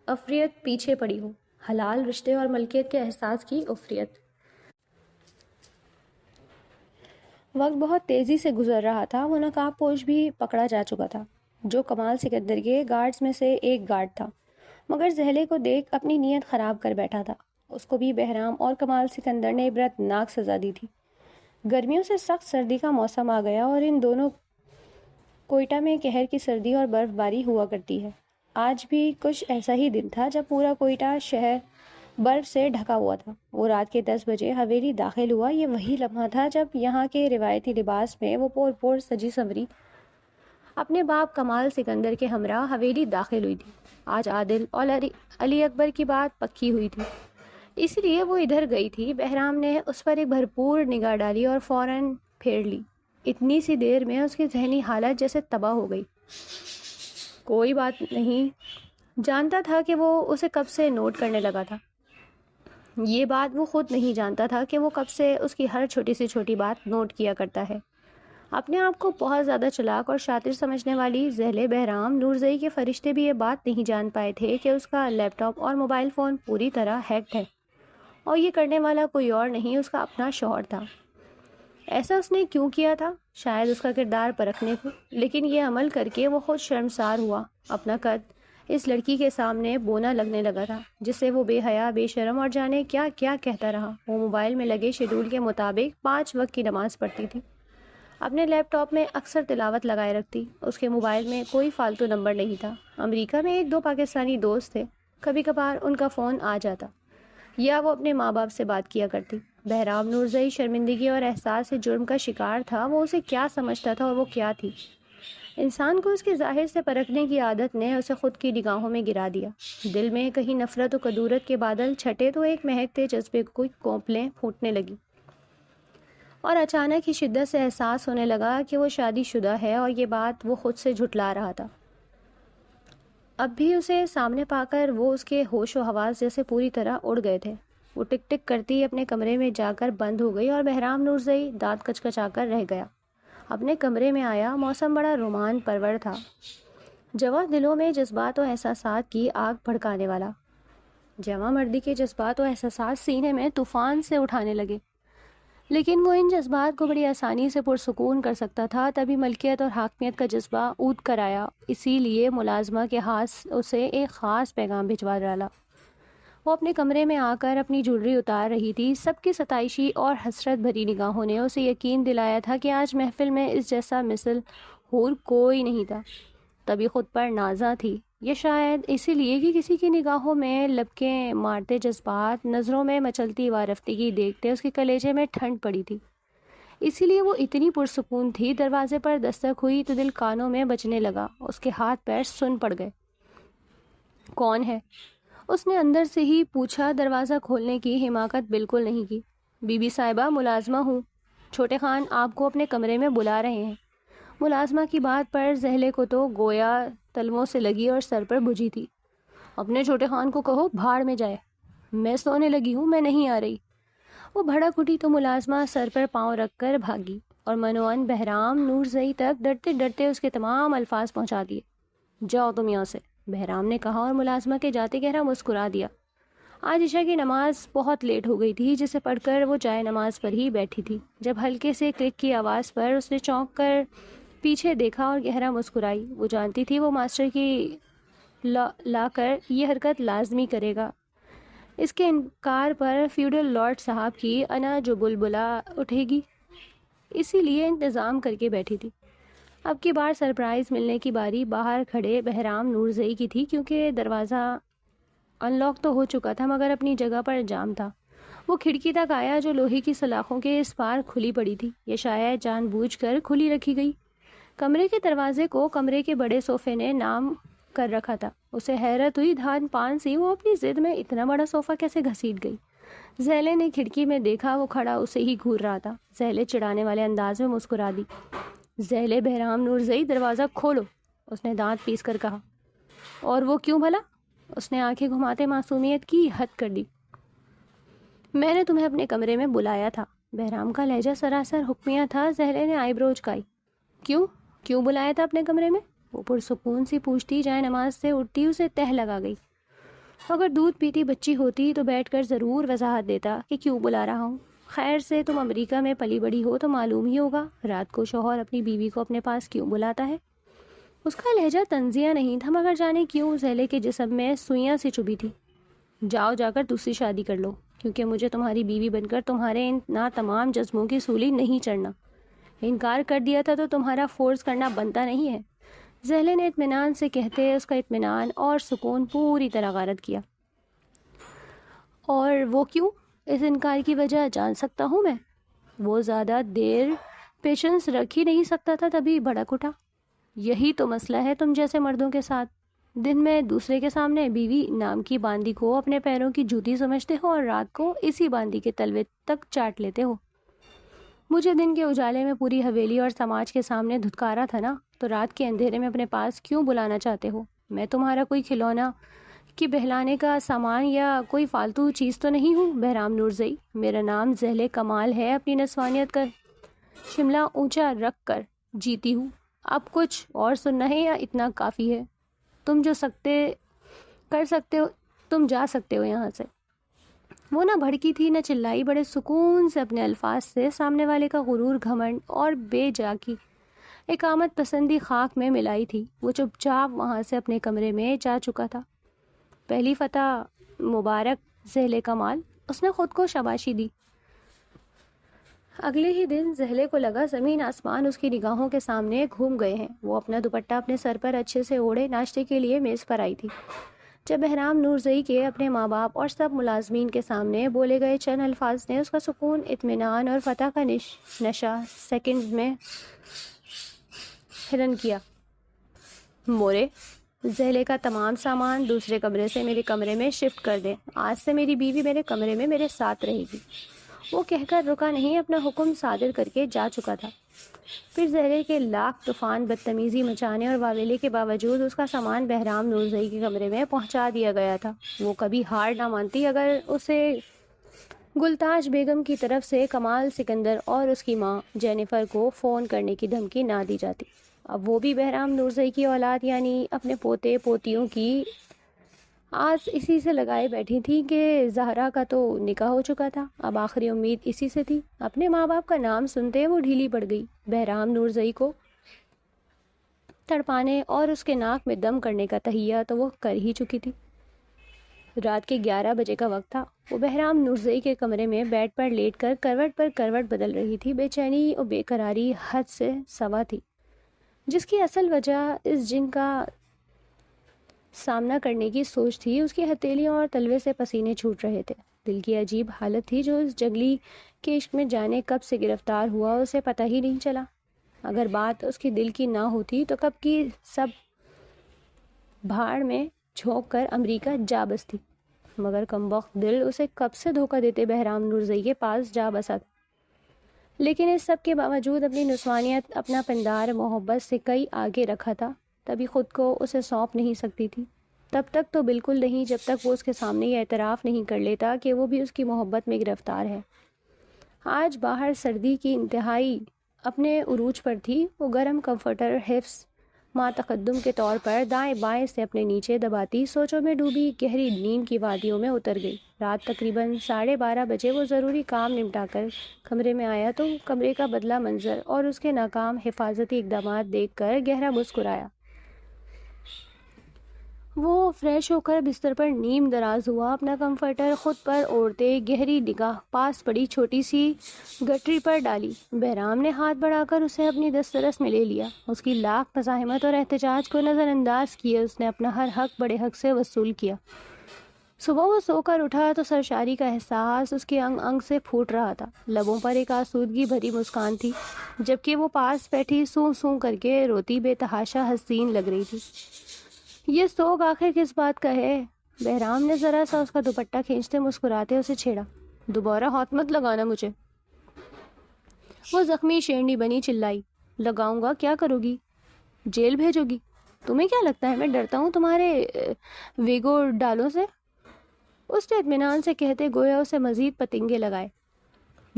افریت پیچھے پڑی ہو، حلال رشتے اور ملکیت کے احساس کی افریت۔ وقت بہت تیزی سے گزر رہا تھا۔ وہ نقاب پوش بھی پکڑا جا چکا تھا جو کمال سکندر کے گارڈز میں سے ایک گارڈ تھا، مگر زہلے کو دیکھ اپنی نیت خراب کر بیٹھا تھا۔ اس کو بھی بہرام اور کمال سکندر نے عبرت ناک سزا دی تھی۔ گرمیوں سے سخت سردی کا موسم آ گیا اور ان دونوں کوئٹہ میں قہر کی سردی اور برف باری ہوا کرتی ہے۔ آج بھی کچھ ایسا ہی دن تھا جب پورا کوئٹہ شہر برف سے ڈھکا ہوا تھا۔ وہ رات کے 10 بجے حویلی داخل ہوا۔ یہ وہی لمحہ تھا جب یہاں کے روایتی لباس میں وہ پور پور سجی سنوری اپنے باپ کمال سکندر کے ہمراہ حویلی داخل ہوئی تھی۔ آج عادل اور علی اکبر کی بات پکی ہوئی تھی، اس لیے وہ ادھر گئی تھی۔ بہرام نے اس پر ایک بھرپور نگاہ ڈالی اور فوراً پھیر لی۔ اتنی سی دیر میں اس کی ذہنی حالت جیسے تباہ ہو گئی۔ کوئی بات نہیں جانتا تھا کہ وہ اسے کب سے نوٹ کرنے لگا تھا۔ یہ بات وہ خود نہیں جانتا تھا کہ وہ کب سے اس کی ہر چھوٹی سے چھوٹی بات نوٹ کیا کرتا ہے۔ اپنے آپ کو بہت زیادہ چلاک اور شاطر سمجھنے والی زہلے بہرام نورزئی کے فرشتے بھی یہ بات نہیں جان پائے تھے کہ اس کا لیپ ٹاپ اور موبائل فون پوری طرح ہیکڈ ہے، اور یہ کرنے والا کوئی اور نہیں اس کا اپنا شوہر تھا۔ ایسا اس نے کیوں کیا تھا؟ شاید اس کا کردار پرکھنے کو، لیکن یہ عمل کر کے وہ خود شرمسار ہوا۔ اپنا قد اس لڑکی کے سامنے بونا لگنے لگا تھا جس سے وہ بے حیا، بے شرم اور جانے کیا کیا کہتا رہا۔ وہ موبائل میں لگے شیڈول کے مطابق 5 وقت کی نماز پڑھتی تھی، اپنے لیپ ٹاپ میں اکثر تلاوت لگائے رکھتی۔ اس کے موبائل میں کوئی فالتو نمبر نہیں تھا۔ امریکہ میں 1-2 پاکستانی دوست تھے، کبھی کبھار ان کا فون آ جاتا یا وہ اپنے ماں باپ سے بات کیا کرتی۔ بہرام نورزئی شرمندگی اور احساس جرم کا شکار تھا۔ وہ اسے کیا سمجھتا تھا اور وہ کیا تھی؟ انسان کو اس کے ظاہر سے پرکھنے کی عادت نے اسے خود کی نگاہوں میں گرا دیا۔ دل میں کہیں نفرت و کدورت کے بادل چھٹے تو ایک مہکتے جذبے کو کونپلیں پھوٹنے لگی، اور اچانک ہی شدت سے احساس ہونے لگا کہ وہ شادی شدہ ہے، اور یہ بات وہ خود سے جھٹلا رہا تھا۔ اب بھی اسے سامنے پا کر وہ اس کے ہوش و حواس جیسے پوری طرح اڑ گئے تھے۔ وہ ٹک ٹک کرتی اپنے کمرے میں جا کر بند ہو گئی اور بہرام نورزئی دانت کچکچا کر رہ گیا۔ اپنے کمرے میں آیا۔ موسم بڑا رومان پرور تھا، جوان دلوں میں جذبات و احساسات کی آگ بھڑکانے والا۔ جوان مردی کے جذبات و احساسات سینے میں طوفان سے اٹھانے لگے، لیکن وہ ان جذبات کو بڑی آسانی سے پرسکون کر سکتا تھا۔ تبھی ملکیت اور حاکمیت کا جذبہ اونٹ کر آیا، اسی لیے ملازمہ کے ہاتھ اسے ایک خاص پیغام بھجوا ڈالا۔ وہ اپنے کمرے میں آ کر اپنی جولری اتار رہی تھی۔ سب کی ستائشی اور حسرت بھری نگاہوں نے اسے یقین دلایا تھا کہ آج محفل میں اس جیسا مثل حور کوئی نہیں تھا۔ تبھی خود پر نازاں تھی، یہ شاید اسی لیے کہ کسی کی نگاہوں میں لپکیں مارتے جذبات، نظروں میں مچلتی وارفتگی دیکھتے اس کے کلیجے میں ٹھنڈ پڑی تھی، اسی لیے وہ اتنی پرسکون تھی۔ دروازے پر دستک ہوئی تو دل کانوں میں بجنے لگا، اس کے ہاتھ پیر سن پڑ گئے۔ کون ہے؟ اس نے اندر سے ہی پوچھا۔ دروازہ کھولنے کی حماقت بالکل نہیں کی۔ بی بی صاحبہ، ملازمہ ہوں، چھوٹے خان آپ کو اپنے کمرے میں بلا رہے ہیں۔ ملازمہ کی بات پر زہلے کو تو گویا تلووں سے لگی اور سر پر بجھی تھی۔ اپنے چھوٹے خان کو کہو بھاڑ میں جائے، میں سونے لگی ہوں، میں نہیں آ رہی۔ وہ بھڑک اٹھی تو ملازمہ سر پر پاؤں رکھ کر بھاگی اور منوان بہرام نورزئی تک ڈرتے ڈرتے اس کے تمام الفاظ پہنچا دیے۔ جاؤ تم یہاں سے، بہرام نے کہا اور ملازمہ کے جاتے گہرا مسکرا دیا۔ آج عشاء کی نماز بہت لیٹ ہو گئی تھی، جسے پڑھ کر وہ جائے نماز پر ہی بیٹھی تھی۔ جب ہلکے سے کلک کی آواز پر اس نے چونک کر پیچھے دیکھا اور گہرا مسکرائی۔ وہ جانتی تھی وہ ماسٹر کی لا کر یہ حرکت لازمی کرے گا۔ اس کے انکار پر فیوڈل لارڈ صاحب کی انا جو بلبلا اٹھے گی، اسی لیے انتظام کر کے بیٹھی تھی۔ اب کی بار سرپرائز ملنے کی باری باہر کھڑے بہرام نورزئی کی تھی، کیونکہ دروازہ ان لاک تو ہو چکا تھا مگر اپنی جگہ پر جام تھا۔ وہ کھڑکی تک آیا جو لوہے کی سلاخوں کے اس پار کھلی پڑی تھی، یہ شاید جان بوجھ کر کھلی رکھی گئی۔ کمرے کے دروازے کو کمرے کے بڑے صوفے نے نام کر رکھا تھا۔ اسے حیرت ہوئی، دھان پان سی وہ اپنی ضد میں اتنا بڑا صوفہ کیسے گھسیٹ گئی۔ زہلے نے کھڑکی میں دیکھا، وہ کھڑا اسے ہی گھور رہا تھا۔ زہلے چڑھانے والے انداز میں مسکرا دی۔ زہلے بہرام نورزئی دروازہ کھولو، اس نے دانت پیس کر کہا۔ اور وہ کیوں بھلا؟ اس نے آنکھیں گھماتے معصومیت کی حد کر دی۔ میں نے تمہیں اپنے کمرے میں بلایا تھا۔ بہرام کا لہجہ سراسر حکمیہ تھا۔ زہلے نے آئی برو اچکائی۔ کیوں بلایا تھا اپنے کمرے میں؟ وہ پرسکون سی پوچھتی جائے نماز سے اٹھتی اسے تہ لگا گئی۔ اگر دودھ پیتی بچی ہوتی تو بیٹھ کر ضرور وضاحت دیتا کہ کیوں بلا رہا ہوں۔ خیر سے تم امریکہ میں پلی بڑی ہو تو معلوم ہی ہوگا رات کو شوہر اپنی بیوی کو اپنے پاس کیوں بلاتا ہے۔ اس کا لہجہ طنزیہ نہیں تھا مگر جانے کیوں زہلے کے جسم میں سوئیاں سی چبھی تھی۔ جاؤ جا کر دوسری شادی کر لو، کیونکہ مجھے تمہاری بیوی بن کر تمہارے ان تمام جذبوں کی سولی نہیں چڑھنا۔ انکار کر دیا تھا تو تمہارا فورس کرنا بنتا نہیں ہے۔ زہلے نے اطمینان سے کہتے اس کا اطمینان اور سکون پوری طرح غارت کیا۔ اور وہ کیوں؟ اس انکار کی وجہ جان سکتا ہوں میں؟ وہ زیادہ دیر پیشنس رکھ ہی نہیں سکتا تھا، تبھی بھڑک اٹھا۔ یہی تو مسئلہ ہے تم جیسے مردوں کے ساتھ، دن میں دوسرے کے سامنے بیوی نام کی باندی کو اپنے پیروں کی جوتی سمجھتے ہو اور رات کو اسی باندی کے تلوے تک چاٹ لیتے ہو۔ مجھے دن کے اجالے میں پوری حویلی اور سماج کے سامنے دھتکارا تھا نا، تو رات کے اندھیرے میں اپنے پاس کیوں بلانا چاہتے ہو؟ میں تمہارا کوئی کھلونا کہ بہلانے کا سامان یا کوئی فالتو چیز تو نہیں ہوں بہرام نورزئی۔ میرا نام زہلے کمال ہے، اپنی نسوانیت کا شملہ اونچا رکھ کر جیتی ہوں۔ اب کچھ اور سننا ہے یا اتنا کافی ہے؟ تم جو کر سکتے ہو، تم جا سکتے ہو یہاں سے۔ وہ نہ بھڑکی تھی نہ چلائی، بڑے سکون سے اپنے الفاظ سے سامنے والے کا غرور، گھمنڈ اور بے جا کی اقامت پسندی خاک میں ملائی تھی۔ وہ چپ چاپ وہاں سے اپنے کمرے میں جا چکا تھا۔ پہلی فتح مبارک زہلے کمال، اس نے خود کو شاباشی دی۔ اگلے ہی دن زہلے کو لگا زمین آسمان اس کی نگاہوں کے سامنے گھوم گئے ہیں۔ وہ اپنا دوپٹہ اپنے سر پر اچھے سے اوڑھے ناشتے کے لیے میز پر آئی تھی۔ جب بہرام نورزئی کے اپنے ماں باپ اور سب ملازمین کے سامنے بولے گئے چند الفاظ نے اس کا سکون، اطمینان اور فتح کا نشہ سیکنڈ میں ہرن کیا۔ مورے، زہلے کا تمام سامان دوسرے کمرے سے میرے کمرے میں شفٹ کر دیں۔ آج سے میری بیوی میرے کمرے میں میرے ساتھ رہے گی۔ وہ کہہ کر رکا نہیں، اپنا حکم صادر کر کے جا چکا تھا۔ پھر زہرے کے لاکھ طوفان بدتمیزی مچانے اور واویلے کے باوجود اس کا سامان بہرام نورزئی کے کمرے میں پہنچا دیا گیا تھا۔ وہ کبھی ہار نہ مانتی اگر اسے گلتاج بیگم کی طرف سے کمال سکندر اور اس کی ماں جینیفر کو فون کرنے کی دھمکی نہ دی جاتی۔ اب وہ بھی بہرام نورزئی کی اولاد یعنی اپنے پوتے پوتیوں کی آس اسی سے لگائے بیٹھی تھی کہ زہرا کا تو نکاح ہو چکا تھا، اب آخری امید اسی سے تھی۔ اپنے ماں باپ کا نام سنتے وہ ڈھیلی پڑ گئی۔ بہرام نورزئی کو تڑپانے اور اس کے ناک میں دم کرنے کا تہیہ تو وہ کر ہی چکی تھی۔ رات کے 11 بجے کا وقت تھا۔ وہ بہرام نورزئی کے کمرے میں بیڈ پر لیٹ کر کروٹ پر کروٹ بدل رہی تھی۔ بے چینی اور بے قراری حد سے سوا تھی، جس کی اصل وجہ اس جن کا سامنا کرنے کی سوچ تھی۔ اس کی ہتھیلیوں اور تلوے سے پسینے چھوٹ رہے تھے۔ دل کی عجیب حالت تھی جو اس جنگلی کے عشق میں جانے کب سے گرفتار ہوا اسے پتہ ہی نہیں چلا۔ اگر بات اس کی دل کی نہ ہوتی تو کب کی سب بھاڑ میں جھونک کر امریکہ جا بستی، مگر کمبخت دل اسے کب سے دھوکہ دیتے بہرام نورزئی کے پاس جا بسا تھا۔ لیکن اس سب کے باوجود اپنی نسوانیت، اپنا پندار محبت سے کئی آگے رکھا تھا۔ تبھی خود کو اسے سونپ نہیں سکتی تھی، تب تک تو بالکل نہیں جب تک وہ اس کے سامنے یہ اعتراف نہیں کر لیتا کہ وہ بھی اس کی محبت میں گرفتار ہے۔ آج باہر سردی کی انتہائی اپنے عروج پر تھی۔ وہ گرم کمفرٹر حفظ ما تقدم کے طور پر دائیں بائیں سے اپنے نیچے دباتی سوچوں میں ڈوبی گہری نیند کی وادیوں میں اتر گئی۔ رات تقریباً 12:30 بجے وہ ضروری کام نمٹا کر کمرے میں آیا تو کمرے کا بدلہ منظر اور اس کے ناکام حفاظتی اقدامات دیکھ کر گہرا مسکرایا۔ وہ فریش ہو کر بستر پر نیم دراز ہوا، اپنا کمفرٹر خود پر اوڑھتے گہری نگاہ پاس پڑی چھوٹی سی گٹری پر ڈالی۔ بہرام نے ہاتھ بڑھا کر اسے اپنی دسترس میں لے لیا۔ اس کی لاکھ مزاحمت اور احتجاج کو نظر انداز کیے اس نے اپنا ہر حق بڑے حق سے وصول کیا۔ صبح وہ سو کر اٹھا تو سرشاری کا احساس اس کے انگ انگ سے پھوٹ رہا تھا۔ لبوں پر ایک آسودگی بھری مسکان تھی، جبکہ وہ پاس بیٹھی سوں سوں کر کے روتی بے تحاشا حسین لگ رہی تھی۔ یہ سوگ آخر کس بات کا ہے؟ بہرام نے ذرا سا اس کا دوپٹہ کھینچتے مسکراتے اسے چھیڑا۔ دوبارہ ہاتھ مت لگانا مجھے۔ وہ زخمی شیرنی بنی چلائی۔ لگاؤں گا، کیا کرو گی؟ جیل بھیجو گی؟ تمہیں کیا لگتا ہے میں ڈرتا ہوں تمہارے ویگو ڈالوں سے؟ اس نے اطمینان سے کہتے گویا اسے مزید پتنگے لگائے۔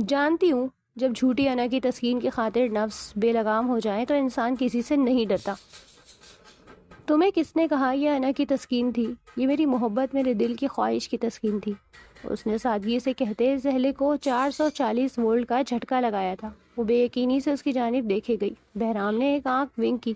جانتی ہوں، جب جھوٹی انا کی تسکین کی خاطر نفس بے لگام ہو جائے تو انسان کسی سے نہیں ڈرتا۔ تمہیں کس نے کہا یہ انا کی تسکین تھی؟ یہ میری محبت، میرے دل کی خواہش کی تسکین تھی، اس نے سادگی سے کہتے زہلے کو 440 وولٹ کا جھٹکا لگایا تھا۔ وہ بے یقینی سے اس کی جانب دیکھے گئی۔ بہرام نے ایک آنکھ ونک کی۔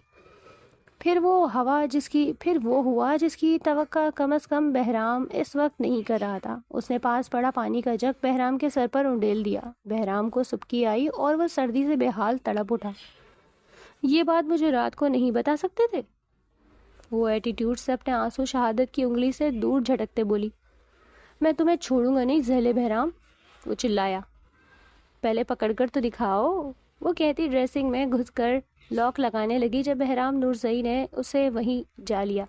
پھر وہ ہوا جس کی توقع کم از کم بہرام اس وقت نہیں کر رہا تھا۔ اس نے پاس پڑا پانی کا جگ بہرام کے سر پر انڈیل دیا۔ بہرام کو سبکی آئی اور وہ سردی سے بے حال تڑپ اٹھا۔ یہ بات مجھے رات کو نہیں بتا سکتے تھے؟ وہ ایٹیٹیوڈ سے اپنے آنسو شہادت کی انگلی سے دور جھٹکتے بولی۔ میں تمہیں چھوڑوں گا نہیں زہلے بہرام، وہ چلایا۔ پہلے پکڑ کر تو دکھاؤ، وہ کہتی ڈریسنگ میں گھس کر لاک لگانے لگی جب بہرام نورزئی نے اسے وہیں جا لیا۔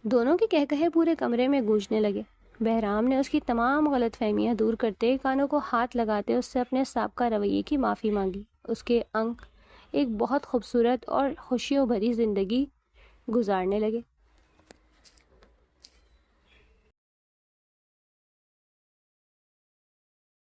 دونوں کے کہکہے پورے کمرے میں گونجنے لگے۔ بہرام نے اس کی تمام غلط فہمیاں دور کرتے کانوں کو ہاتھ لگاتے اس سے اپنے سابقہ رویے کی معافی مانگی۔ اس کے انگ ایک بہت خوبصورت اور خوشیوں بھری زندگی گزارنے لگے۔